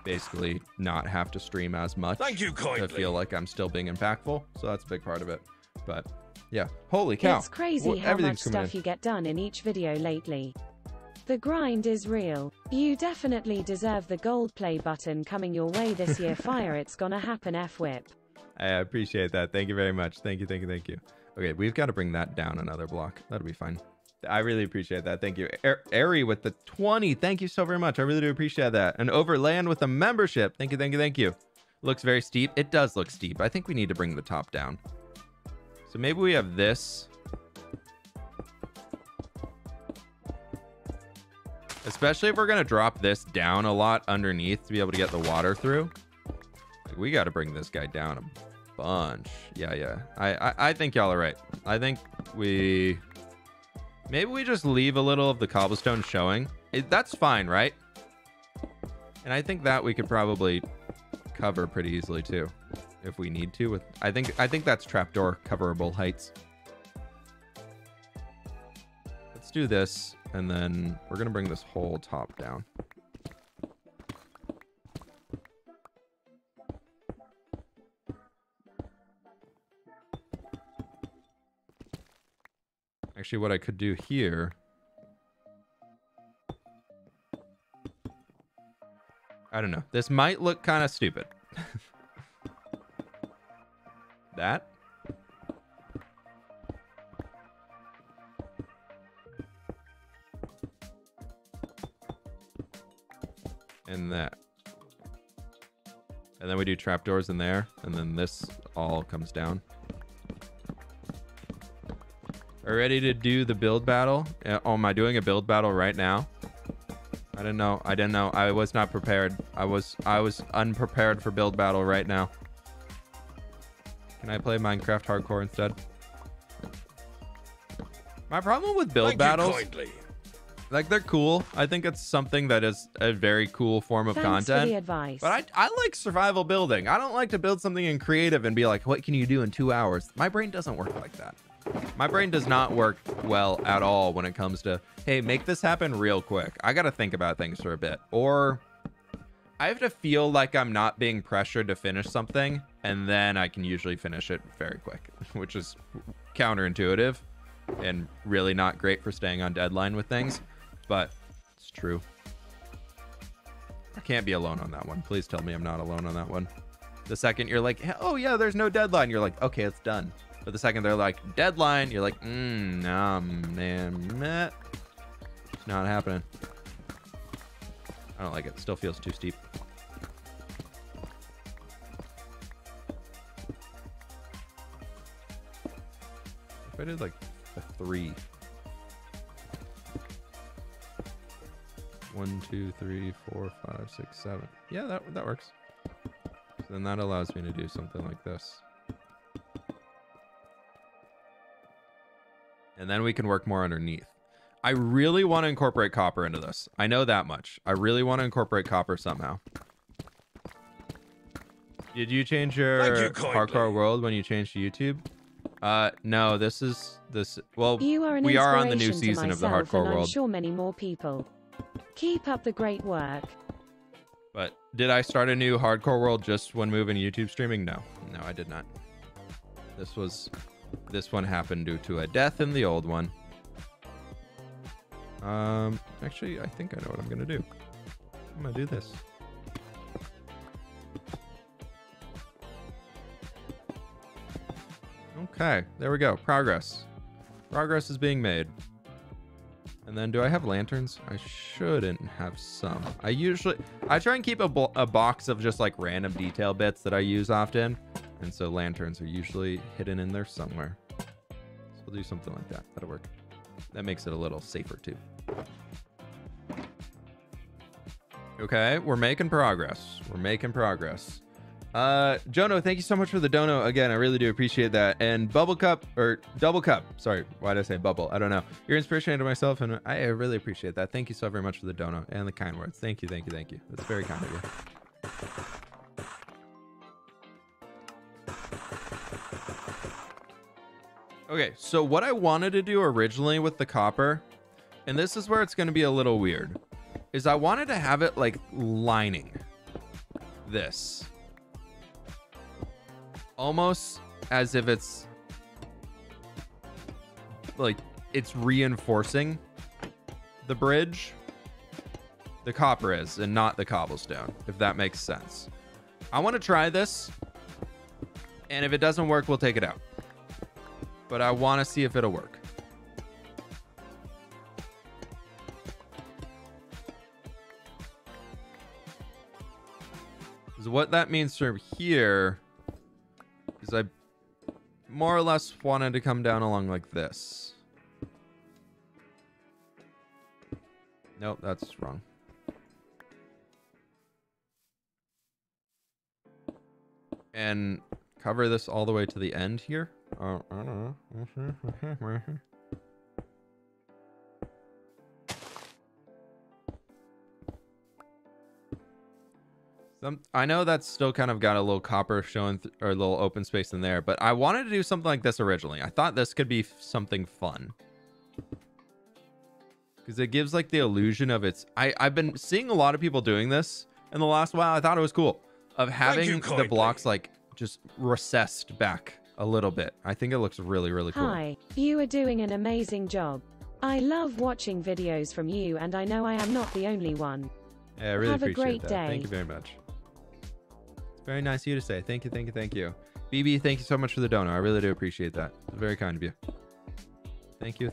basically not have to stream as much. Thank you kindly. To feel like I'm still being impactful. So that's a big part of it. But yeah, holy cow. It's crazy how much stuff you get done in each video lately. The grind is real. You definitely deserve the gold play button coming your way this year. Fire, it's gonna happen, fWhip. I appreciate that. Thank you very much. Thank you, thank you, thank you. Okay, we've got to bring that down another block. That'll be fine. I really appreciate that. Thank you. Ari with the 20. Thank you so very much. I really do appreciate that. And Overland with the membership. Thank you, thank you, thank you. Looks very steep. It does look steep. I think we need to bring the top down. So maybe we have this. Especially if we're going to drop this down a lot underneath to be able to get the water through. Like, we got to bring this guy down a bunch. Yeah. I think y'all are right. I think maybe we just leave a little of the cobblestone showing. That's fine, right? And I think that we could probably cover pretty easily too, if we need to. I think that's trapdoor coverable heights. Let's do this, and then we're gonna bring this whole top down. Actually, what I could do here, I don't know. This might look kind of stupid. That. And that. And then we do trapdoors in there, and then this all comes down. Are you ready to do the build battle? Oh, am I doing a build battle right now? I didn't know. I was not prepared. I was unprepared for build battle right now. Can I play Minecraft hardcore instead? My problem with build battles, like, they're cool. I think it's something that is a very cool form of content. Thanks for the advice. But I like survival building. I don't like to build something in creative and be like, what can you do in 2 hours? My brain doesn't work like that. My brain does not work well at all when it comes to, hey, make this happen real quick. I got to think about things for a bit. Or I have to feel like I'm not being pressured to finish something, and then I can usually finish it very quick, which is counterintuitive and really not great for staying on deadline with things. But true. I can't be alone on that one. Please tell me I'm not alone on that one. The second you're like, oh yeah, there's no deadline, you're like, okay, it's done. But the second they're like, deadline, you're like, nah, man, meh. It's not happening. I don't like it. Still feels too steep. If I did like a 3. 1, 2, 3, 4, 5, 6, 7. Yeah, that works. So then that allows me to do something like this. And then we can work more underneath. I really want to incorporate copper into this. I know that much. I really want to incorporate copper somehow. Did you change your hardcore world when you changed to YouTube? No, well, we are on the new season of the hardcore world. I'm sure many more people. Keep up the great work. But did I start a new hardcore world just when moving YouTube streaming? No, I did not. This one happened due to a death in the old one. Actually, I think I know what I'm gonna do. I'm gonna do this. Okay, there we go. Progress is being made. And then do I have lanterns? I shouldn't have some. I try and keep a box of just like random detail bits that I use often. And so lanterns are usually hidden in there somewhere. So we'll do something like that. That'll work. That makes it a little safer too. Okay, we're making progress. Jono, thank you so much for the dono. Again, I really do appreciate that. And Double Cup, sorry, why did I say bubble? I don't know. You're inspiration to myself, and I really appreciate that. Thank you so very much for the dono and the kind words. Thank you. That's very kind of you. Okay, so what I wanted to do originally with the copper, and this is where it's going to be a little weird, is I wanted to have it like lining this. Almost as if it's like it's reinforcing the bridge. The copper is, and not the cobblestone, if that makes sense. I want to try this, and if it doesn't work, we'll take it out. But I want to see if it'll work. So what that means from here is I more or less wanted to come down along like this. Nope, that's wrong. And cover this all the way to the end here. I don't know. I know that's still kind of got a little copper showing or a little open space in there, but I wanted to do something like this originally. I thought this could be something fun because it gives like the illusion of I've been seeing a lot of people doing this in the last while. I thought it was cool of having the blocks like just recessed back a little bit. I think it looks really, really cool. Hi, you are doing an amazing job. I love watching videos from you, and I know I am not the only one. Yeah, I really Have appreciate a great that. day. Thank you very much. Very nice of you to say. Thank you. BB, thank you so much for the donor. I really do appreciate that. It's very kind of you. Thank you.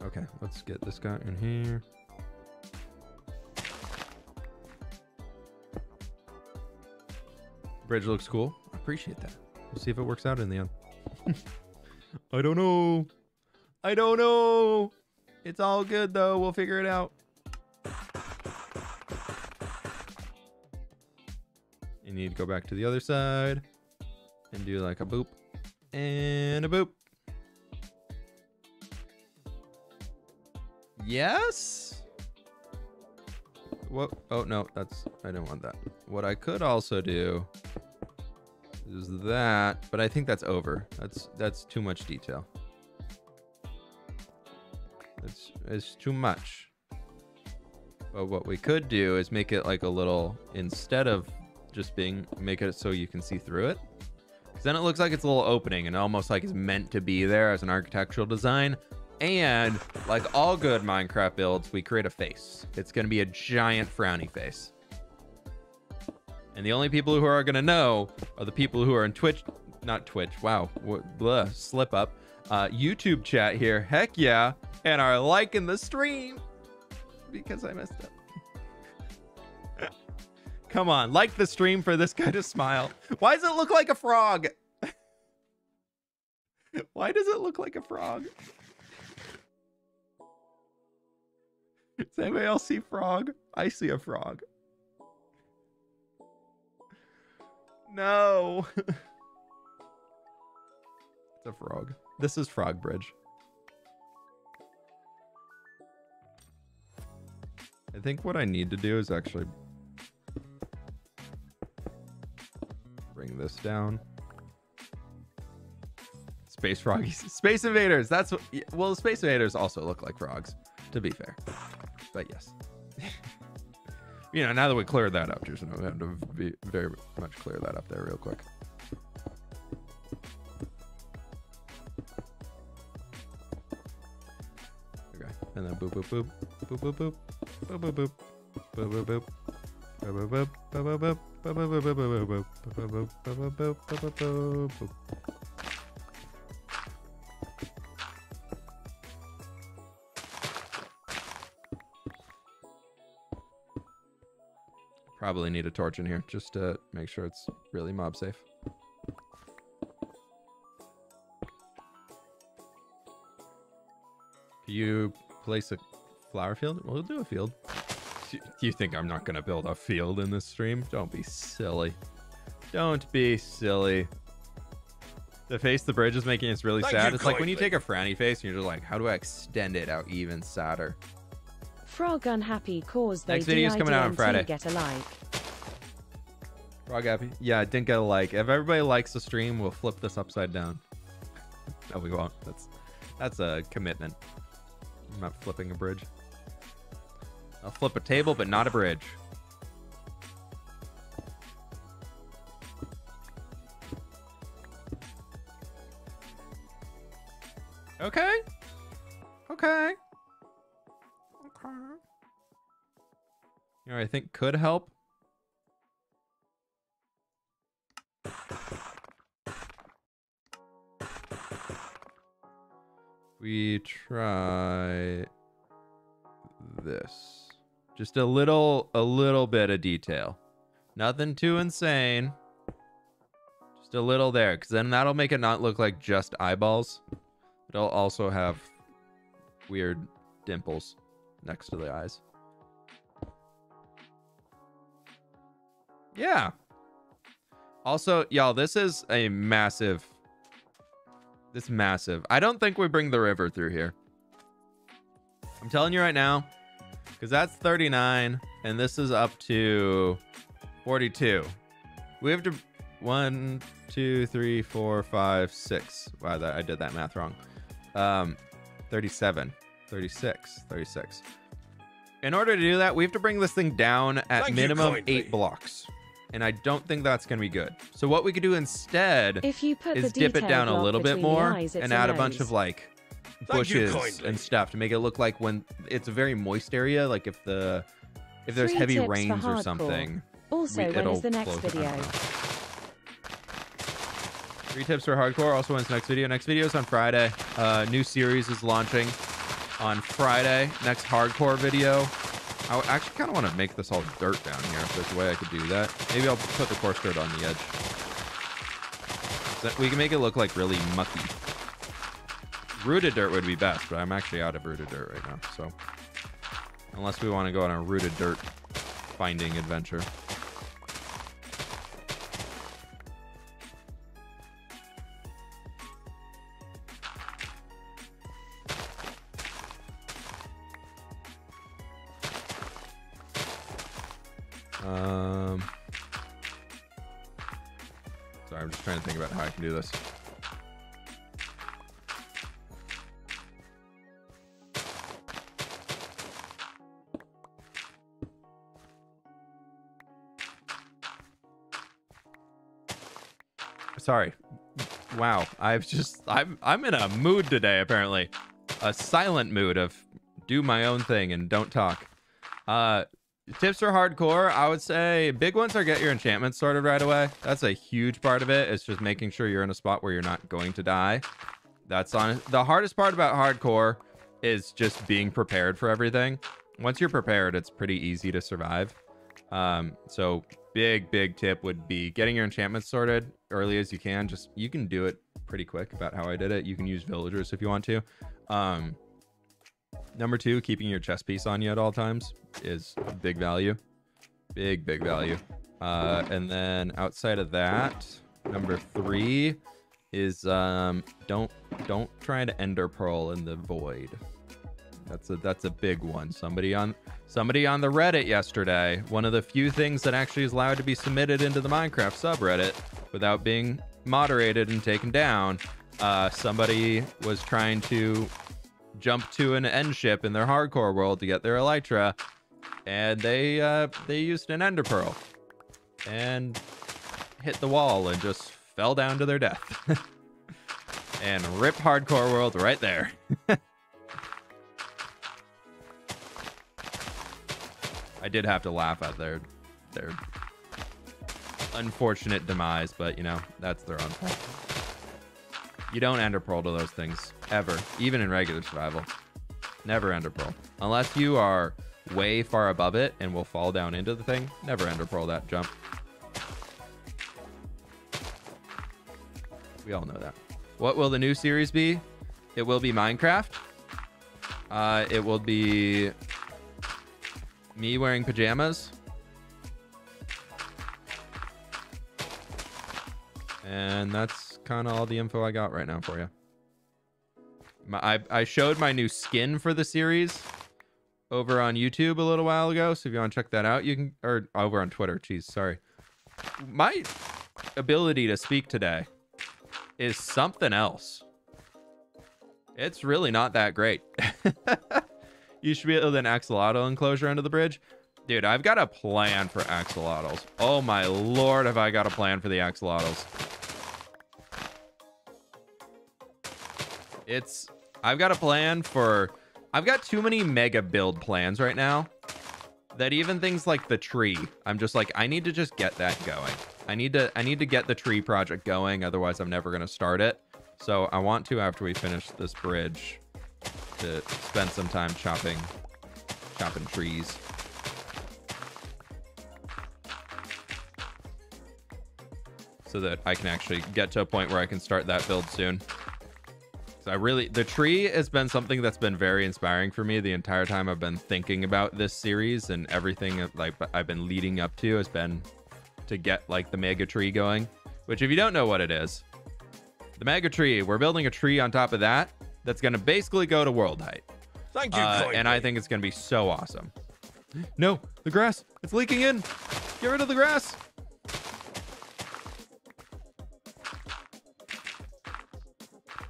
Okay, let's get this guy in here. Bridge looks cool. I appreciate that. We'll see if it works out in the end. I don't know. It's all good though. We'll figure it out. You need to go back to the other side and do like a boop and a boop. Yes. What? Oh no, I didn't want that. What I could also do is that, but I think that's over. That's too much detail. It's too much. But what we could do is make it like a little, instead of just make it so you can see through it. Because then it looks like it's a little opening and almost like it's meant to be there as an architectural design. And like all good Minecraft builds, we create a face. It's going to be a giant frowny face. And the only people who are going to know are the people who are in Twitch, not Twitch, wow, slip up, YouTube chat here, heck yeah, and are liking the stream because I messed up. Come on, like the stream for this guy to smile. Why does it look like a frog? Why does it look like a frog? Does anybody else see frog? I see a frog. No. It's a frog. This is Frog Bridge. I think what I need to do is actually bring this down. Space froggies. Space invaders. That's what, well, space invaders also look like frogs, to be fair. But yes. You know, now that we cleared that up, just we have to be very much clear that up there real quick. Okay, and then boop boop boop boop boop boop boop boop boop boop boop boop. Probably need a torch in here just to make sure it's really mob safe. Can you place a flower field? We'll do a field. Do you think I'm not going to build a field in this stream? Don't be silly. Don't be silly. The face the bridge is making us really sad. It's like when you take a frowny face and you're just like, how do I extend it out even sadder? Frog unhappy cause they next video's coming out on Friday. Get a like. Frog happy? Yeah, didn't get a like. If everybody likes the stream, we'll flip this upside down. No, we won't. That's a commitment. I'm not flipping a bridge. I'll flip a table, but not a bridge. Okay. Okay. Okay. You know, I think could help. We try this. Just a little bit of detail. Nothing too insane. Just a little there, because then that'll make it not look like just eyeballs. It'll also have weird dimples next to the eyes. Yeah. Also, y'all, this is a massive. This is massive. I don't think we bring the river through here. I'm telling you right now, because that's 39, and this is up to 42. We have to 1, 2, 3, 4, 5, 6. Wow, I did that math wrong. 37, 36, 36. In order to do that, we have to bring this thing down at minimum 8 blocks. And I don't think that's going to be good. So what we could do instead is dip it down a little bit more and add a bunch of like bushes and stuff to make it look like when it's a very moist area, like if there's heavy rains or something. Also, when is the next video? 3 tips for hardcore. Also, when's the next video? Next video is on Friday. New series is launching on Friday. Next hardcore video. I actually kind of want to make this all dirt down here. If there's a way I could do that. Maybe I'll put the coarse dirt on the edge. So we can make it look like really mucky. Rooted dirt would be best, but I'm actually out of rooted dirt right now. So unless we want to go on a rooted dirt finding adventure. Sorry, I'm just trying to think about how I can do this. Sorry, Wow. I'm in a mood today, apparently. A silent mood of do my own thing and don't talk. Tips for hardcore, I would say big ones are get your enchantments sorted right away. That's a huge part of it. It's just making sure you're in a spot where you're not going to die. That's on the hardest part about hardcore is just being prepared for everything. Once you're prepared, it's pretty easy to survive. So big tip would be getting your enchantments sorted early as you can. Just you can do it pretty quick about how I did it. You can use villagers if you want to. Number 2, keeping your chest piece on you at all times is a big value. Big value. And then outside of that, number 3 is don't try to ender pearl in the void. That's a big one. Somebody on the Reddit yesterday, one of the few things that actually is allowed to be submitted into the Minecraft subreddit without being moderated and taken down, somebody was trying to jump to an end ship in their hardcore world to get their elytra, and they used an ender pearl and hit the wall and just fell down to their death. And rip hardcore world right there. I did have to laugh at their unfortunate demise, but you know, that's their own fault. You don't ender pearl to those things ever, even in regular survival. Never ender pearl. Unless you are way far above it and will fall down into the thing, never ender pearl that jump. We all know that. What will the new series be? It will be Minecraft. It will be me wearing pajamas. And that's kind of all the info I got right now for you. I showed my new skin for the series over on YouTube a little while ago. So if you want to check that out, you can, or over on Twitter. Jeez, sorry. My ability to speak today is something else. It's really not that great. You should be able to an axolotl enclosure under the bridge. Dude, I've got a plan for axolotls. Oh my lord, have I got a plan for the axolotls. I've got a plan for, I've got too many mega build plans right now that even things like the tree, I'm just like, I need to just get that going. I need to get the tree project going. Otherwise I'm never going to start it. So I want to, after we finish this bridge, to spend some time chopping trees. So that I can actually get to a point where I can start that build soon. So the tree has been something that's been very inspiring for me the entire time I've been thinking about this series, and everything like I've been leading up to has been to get like the mega tree going, which if you don't know what it is, the mega tree, we're building a tree on top of that's going to basically go to world height. Thank you, and I think it's going to be so awesome. No, the grass, it's leaking in. Get rid of the grass.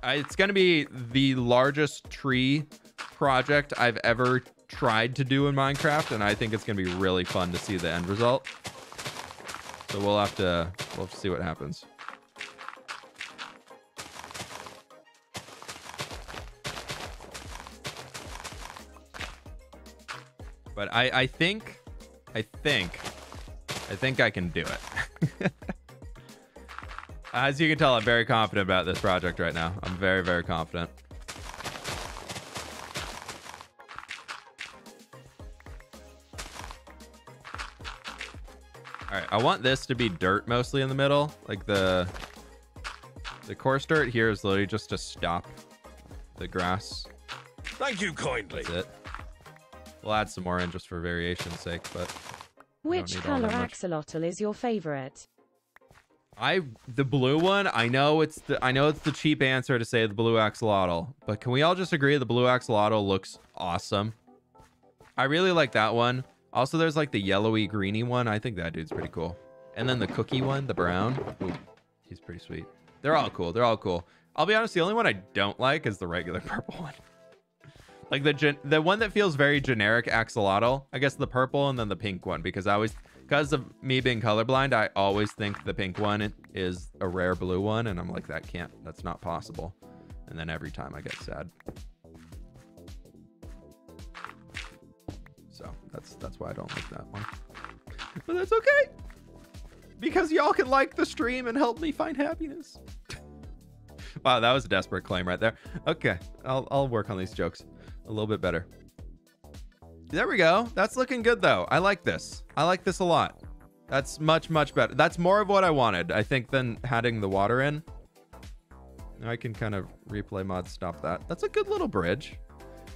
It's going to be the largest tree project I've ever tried to do in Minecraft, and I think it's going to be really fun to see the end result. So we'll have to see what happens. But I think I can do it. As you can tell, I'm very confident about this project right now. I'm very, very confident. All right, I want this to be dirt mostly in the middle. Like the coarse dirt here is literally just to stop the grass. Thank you kindly. That's it. We'll add some more in just for variation's sake, but which color axolotl is your favorite? The blue one. I know it's the cheap answer to say the blue axolotl, but can we all just agree the blue axolotl looks awesome? I really like that one. Also, there's like the yellowy greeny one. I think that dude's pretty cool. And then the cookie one, the brown. Ooh, he's pretty sweet. They're all cool. They're all cool. I'll be honest, the only one I don't like is the regular purple one. Like the one that feels very generic axolotl. I guess the purple and then the pink one, because I always Because of me being colorblind, I always think the pink one is a rare blue one, and I'm like, that's not possible. And then every time I get sad. So that's why I don't like that one. But that's okay, because y'all can like the stream and help me find happiness. Wow, that was a desperate claim right there. Okay, I'll work on these jokes a little bit better. There we go. That's looking good, though. I like this. I like this a lot. That's much, much better. That's more of what I wanted, I think, than adding the water in. Now I can kind of replay mod stop that. That's a good little bridge.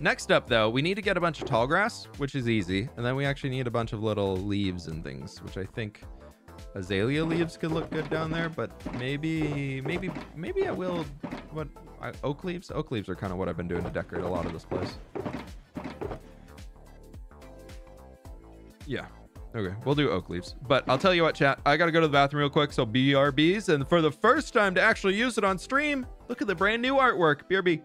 Next up, though, we need to get a bunch of tall grass, which is easy. And then we actually need a bunch of little leaves and things, which I think azalea leaves could look good down there. But maybe I will... Oak leaves? Oak leaves are kind of what I've been doing to decorate a lot of this place. Yeah. Okay, we'll do oak leaves. But I'll tell you what, chat. I got to go to the bathroom real quick, so BRBs. And for the first time to actually use it on stream, look at the brand new artwork. BRB.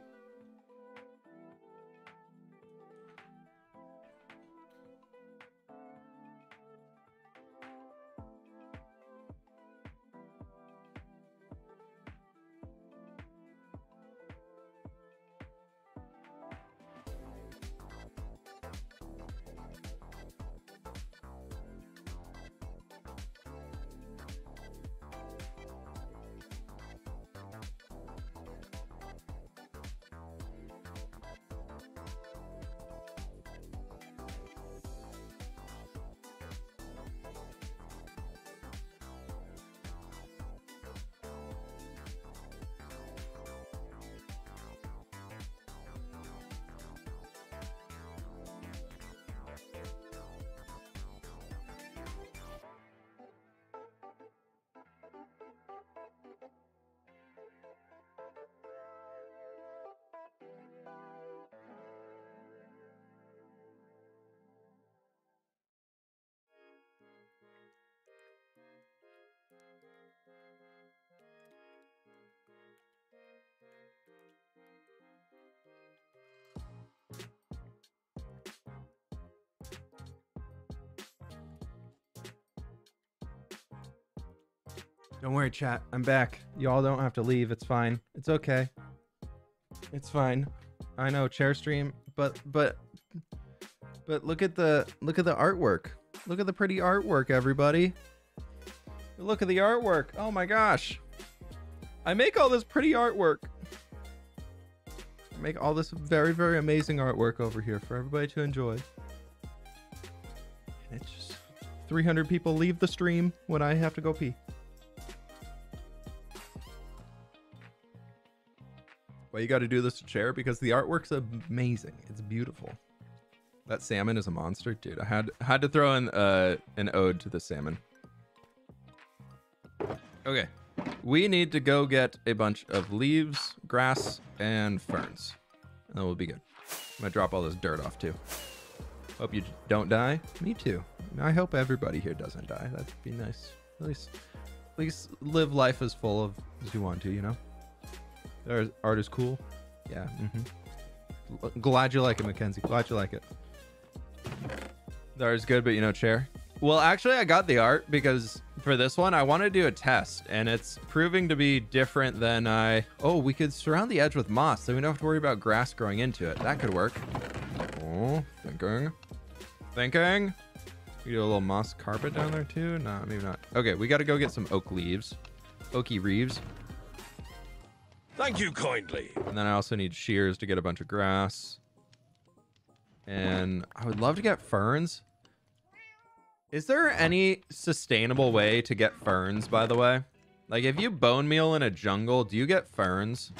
Don't worry, chat. I'm back. Y'all don't have to leave. It's fine. It's okay. It's fine. I know, chair stream, but look at the artwork. Look at the pretty artwork, everybody. Look at the artwork. Oh my gosh. I make all this pretty artwork. I make all this very, very amazing artwork over here for everybody to enjoy. And it's just 300 people leave the stream when I have to go pee. Well, you got to do this to chair because the artwork's amazing. It's beautiful. That salmon is a monster, dude. I had to throw in an ode to the salmon. Okay, we need to go get a bunch of leaves, grass, and ferns, and then we'll be good. I'm gonna drop all this dirt off too. Hope you don't die. Me too. I hope everybody here doesn't die. That'd be nice. At least live life as full of as you want to, you know. Their art is cool. Yeah. Glad you like it, Mackenzie. Glad you like it. The art is good, but you know, chair. Well, actually, I got the art because for this one, I want to do a test, and it's proving to be different than Oh, we could surround the edge with moss, so we don't have to worry about grass growing into it. That could work. Oh, thinking. We do a little moss carpet down there too. No, maybe not. Okay, we got to go get some oak leaves. Oaky reeves. Thank you kindly. And then I also need shears to get a bunch of grass. And I would love to get ferns. Is there any sustainable way to get ferns, by the way? Like, if you bone meal in a jungle, do you get ferns?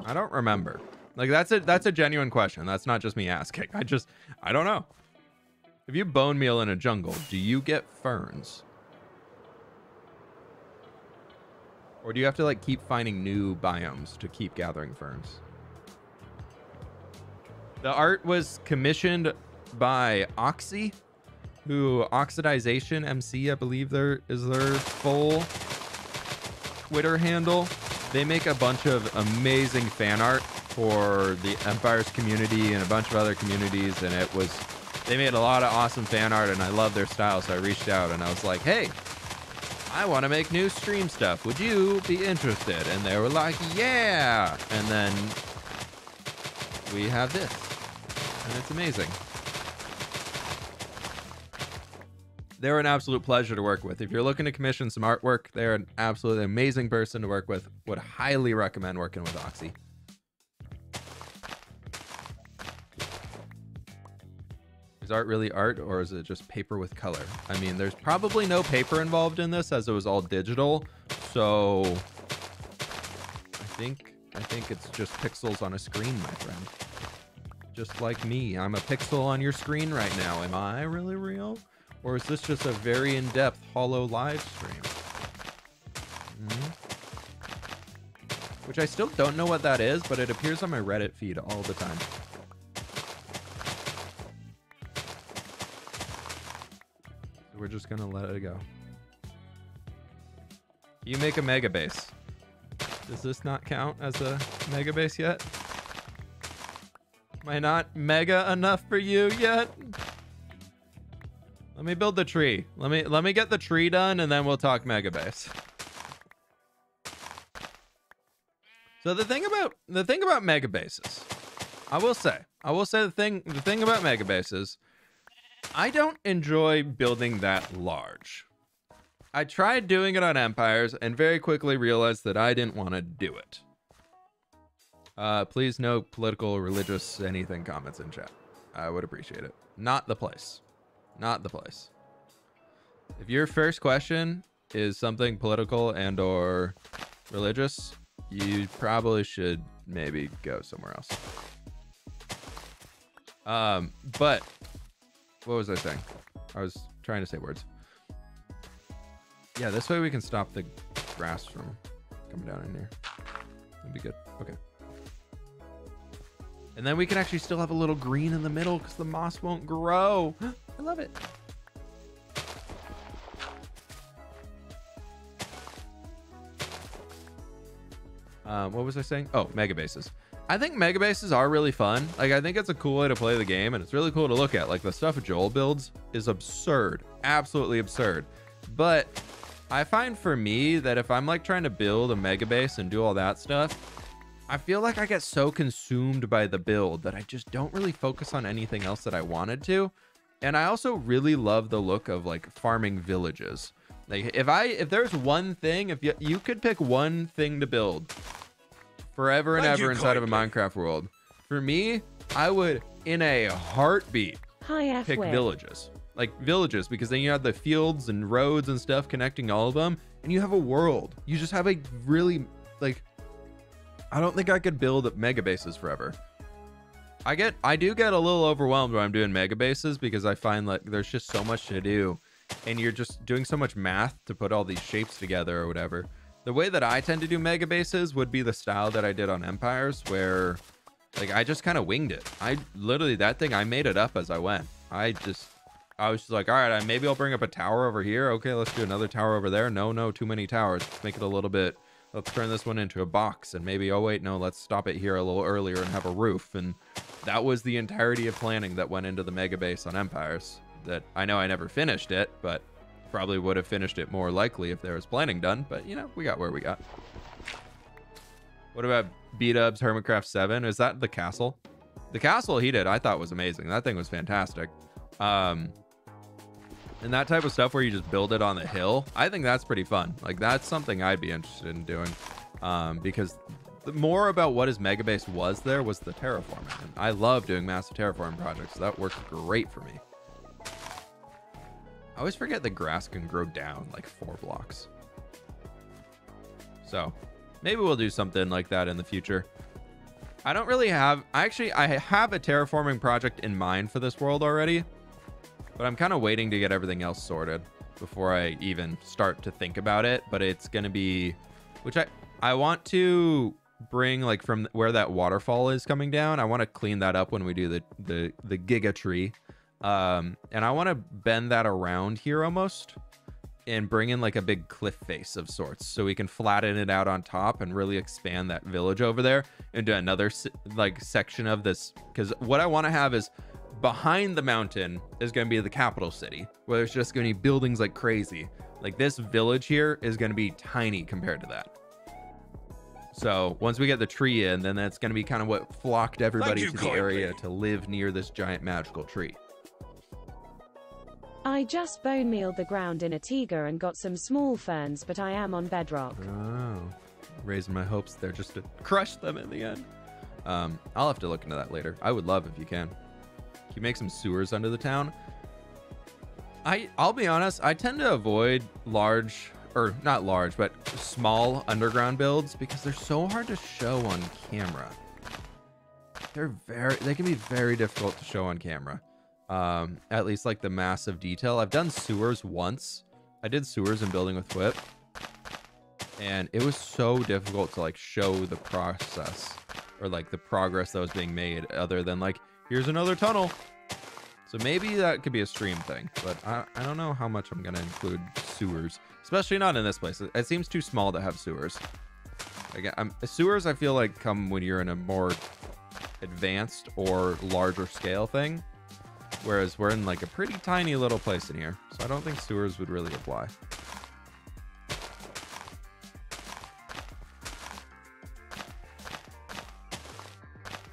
I don't remember. Like, that's a genuine question. That's not just me asking. I don't know. If you bone meal in a jungle, do you get ferns? Or do you have to, like, keep finding new biomes to keep gathering ferns? The art was commissioned by Oxy, who Oxidization MC, I believe is their full Twitter handle. They make a bunch of amazing fan art for the Empires community and a bunch of other communities, and it was They made a lot of awesome fan art, and I love their style, so I reached out, and I was like, hey, I want to make new stream stuff. Would you be interested? And they were like, yeah. And then we have this, and it's amazing. They're an absolute pleasure to work with. If you're looking to commission some artwork, they're an absolutely amazing person to work with. Would highly recommend working with Oxy. Is art really art, or is it just paper with color? I mean, there's probably no paper involved in this, as it was all digital. So I think it's just pixels on a screen, my friend. Just like me, I'm a pixel on your screen right now. Am I really real? Or is this just a very in-depth hollow live stream? Which I still don't know what that is, but it appears on my Reddit feed all the time. So we're just gonna let it go. You make a mega base. Does this not count as a mega base yet? Am I not mega enough for you yet? Let me build the tree. Let me get the tree done, and then we'll talk mega base. So the thing about mega bases, I will say the thing about mega bases, I don't enjoy building that large. I tried doing it on Empires and very quickly realized that I didn't want to do it. Please no political, religious, anything comments in chat. I would appreciate it. Not the place. Not the place. If your first question is something political and or religious, you probably should maybe go somewhere else. But what was I saying? I was trying to say words. Yeah, this way we can stop the grass from coming down in here. That'd be good. Okay. And then we can actually still have a little green in the middle because the moss won't grow. I love it. What was I saying? Oh, mega bases. I think mega bases are really fun. Like, I think it's a cool way to play the game, and it's really cool to look at. Like, the stuff Joel builds is absurd. Absolutely absurd. But I find for me that if I'm like trying to build a mega base and do all that stuff, I feel like I get so consumed by the build that I just don't really focus on anything else that I wanted to. And I also really love the look of like farming villages. Like if there's one thing, if you could pick one thing to build forever and ever inside of a Minecraft world, for me, I would in a heartbeat pick villages. Like villages, because then you have the fields and roads and stuff connecting all of them, and you have a world. You just have a really, like, I don't think I could build mega bases forever. I do get a little overwhelmed when I'm doing mega bases because I find like there's just so much to do, and you're just doing so much math to put all these shapes together or whatever. The way that I tend to do mega bases would be the style that I did on Empires, where like I just kind of winged it. I literally, that thing, I made it up as I went. I was just like, all right, maybe I'll bring up a tower over here. Okay, let's do another tower over there. No, too many towers. Let's make it a little bit, let's turn this one into a box, and maybe, oh wait, no, let's stop it here a little earlier and have a roof. And that was the entirety of planning that went into the mega base on Empires. That I know I never finished it, but probably would have finished it more likely if there was planning done. But you know, we got where we got. What about B-Dub's Hermitcraft 7? Is that the castle? The castle he did, I thought was amazing. That thing was fantastic. And that type of stuff where you just build it on the hill, I think that's pretty fun. Like, that's something I'd be interested in doing, because the more about what his mega base was there was the terraforming, and I love doing massive terraforming projects, so that works great for me. I always forget the grass can grow down like 4 blocks, so maybe we'll do something like that in the future. I don't really have, I have a terraforming project in mind for this world already, but I'm kind of waiting to get everything else sorted before I even start to think about it. But it's going to be, which I want to bring, like, from where that waterfall is coming down. I want to clean that up when we do the Giga Tree. And I want to bend that around here almost and bring in like a big cliff face of sorts, so we can flatten it out on top and really expand that village over there into another like section of this. Because what I want to have is behind the mountain is going to be the capital city, where there's just going to be buildings like crazy. Like this village here is going to be tiny compared to that. So once we get the tree in, then that's going to be kind of what flocked everybody to the area to live near this giant magical tree. I just bone mealed the ground in a Tiga and got some small ferns, but I am on bedrock. Oh, raising my hopes there just to crush them in the end. I'll have to look into that later. I would love if you can. Can you make some sewers under the town? I'll be honest, I tend to avoid large, or not large, but small underground builds because they're so hard to show on camera. They can be very difficult to show on camera. At least like the massive detail. I've done sewers once. I did sewers in building with fWhip, and it was so difficult to like show the process or like the progress that was being made, other than like, here's another tunnel. So maybe that could be a stream thing, but I don't know how much I'm gonna include sewers, especially not in this place. It seems too small to have sewers. Again, sewers I feel like come when you're in a more advanced or larger scale thing, whereas we're in like a pretty tiny little place in here, so I don't think sewers would really apply.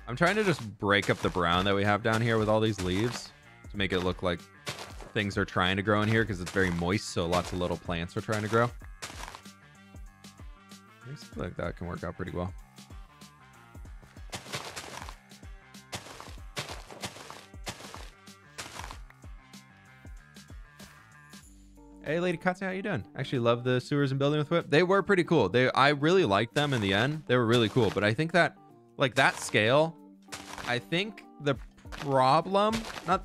I'm trying to just break up the brown that we have down here with all these leaves to make it look like things are trying to grow in here, because it's very moist, so lots of little plants are trying to grow. I think something like that can work out pretty well. Hey, Lady Katsu, how you doing? Actually love the sewers and building with fWhip. They were pretty cool. I really liked them in the end. They were really cool, but I think that like that scale, I think the problem, not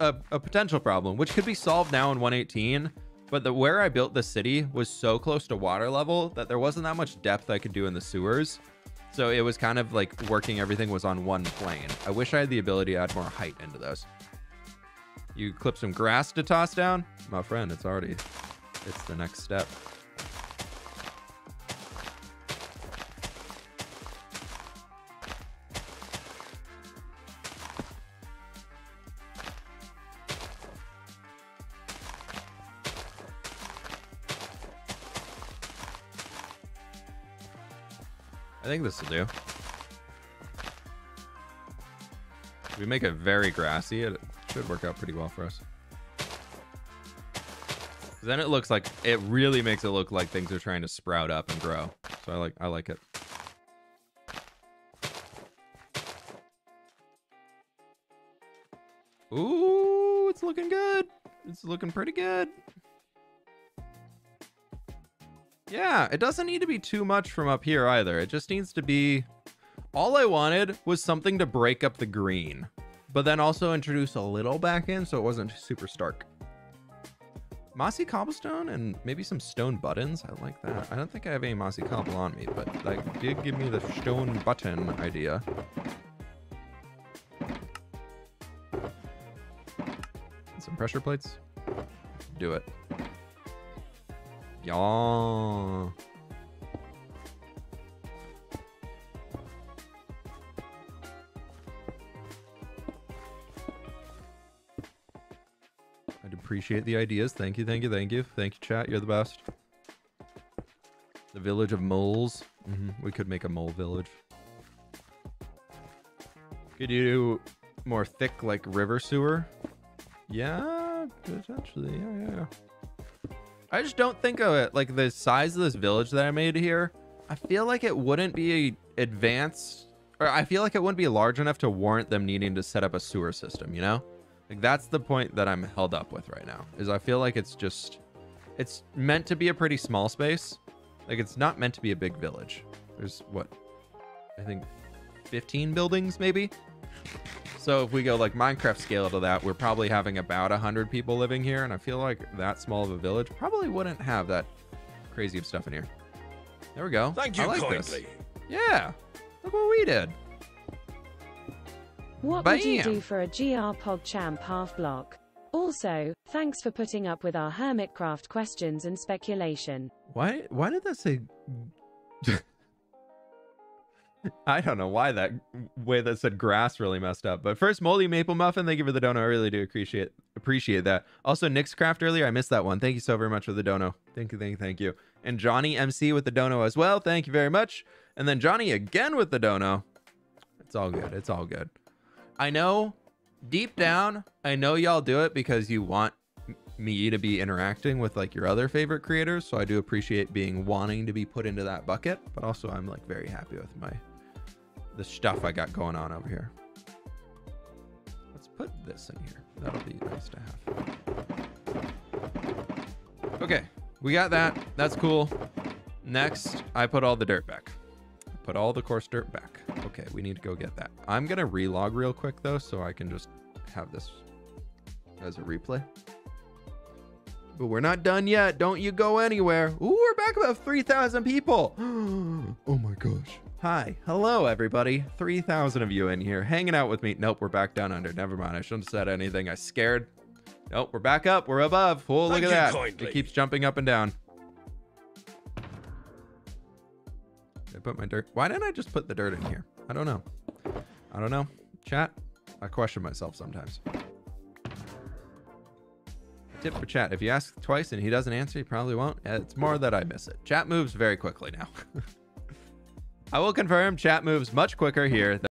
a potential problem, which could be solved now in 118, but where I built the city was so close to water level that there wasn't that much depth I could do in the sewers. So it was kind of like working, everything was on one plane. I wish I had the ability to add more height into those. You clip some grass to toss down? My friend, it's the next step. I think this will do. If we make it very grassy, it should work out pretty well for us. Then it looks like, it really makes it look like things are trying to sprout up and grow. So I like it. Ooh, it's looking good. It's looking pretty good. Yeah, it doesn't need to be too much from up here either. It just needs to be... All I wanted was something to break up the green, but then also introduce a little back in so it wasn't super stark. Mossy cobblestone and maybe some stone buttons. I like that. I don't think I have any mossy cobble on me, but that did give me the stone button idea. And some pressure plates. Do it. Yeah. I'd appreciate the ideas. Thank you, thank you, thank you. Thank you, chat. You're the best. The village of moles. We could make a mole village. Could you do more thick, like river sewer? Yeah, potentially. Yeah. I just don't think of it like the size of this village that I made here. I feel like it wouldn't be advanced, or I feel like it wouldn't be large enough to warrant them needing to set up a sewer system, you know? Like that's the point that I'm held up with right now, is I feel like it's meant to be a pretty small space. Like it's not meant to be a big village. There's what, I think 15 buildings maybe? So if we go like Minecraft scale to that, we're probably having about 100 people living here. And I feel like that small of a village probably wouldn't have that crazy of stuff in here. There we go. Thank you I like kindly. this. Yeah. Look what we did. What would you do for a GR PogChamp half block? Also, thanks for putting up with our Hermitcraft questions and speculation. Why did that say... I don't know why that way that said grass really messed up. But first, Moldy Maple Muffin, thank you for the dono. I really do appreciate that. Also, Nick's Craft earlier, I missed that one. Thank you so very much for the dono. Thank you. And Johnny MC with the dono as well. Thank you very much. And then Johnny again with the dono. It's all good. I know, deep down, I know y'all do it because you want me to be interacting with like your other favorite creators. So I do appreciate wanting to be put into that bucket. But also, I'm like very happy with the stuff I got going on over here. Let's put this in here. That'll be nice to have. Okay, we got that. That's cool. Next, I put all the dirt back. Put all the coarse dirt back. Okay, we need to go get that. I'm gonna relog real quick though, so I can just have this as a replay. But we're not done yet. Don't you go anywhere. Ooh, we're back about 3,000 people. Oh my gosh. Hi. Hello, everybody. 3,000 of you in here hanging out with me. Nope, we're back down under. Never mind. I shouldn't have said anything. I scared. Nope, we're back up. We're above. Oh, look at that. It keeps jumping up and down. I put my dirt. Why didn't I just put the dirt in here? I don't know. Chat, I question myself sometimes. Tip for chat. If you ask twice and he doesn't answer, he probably won't. It's more that I miss it. Chat moves very quickly now. I will confirm chat moves much quicker here than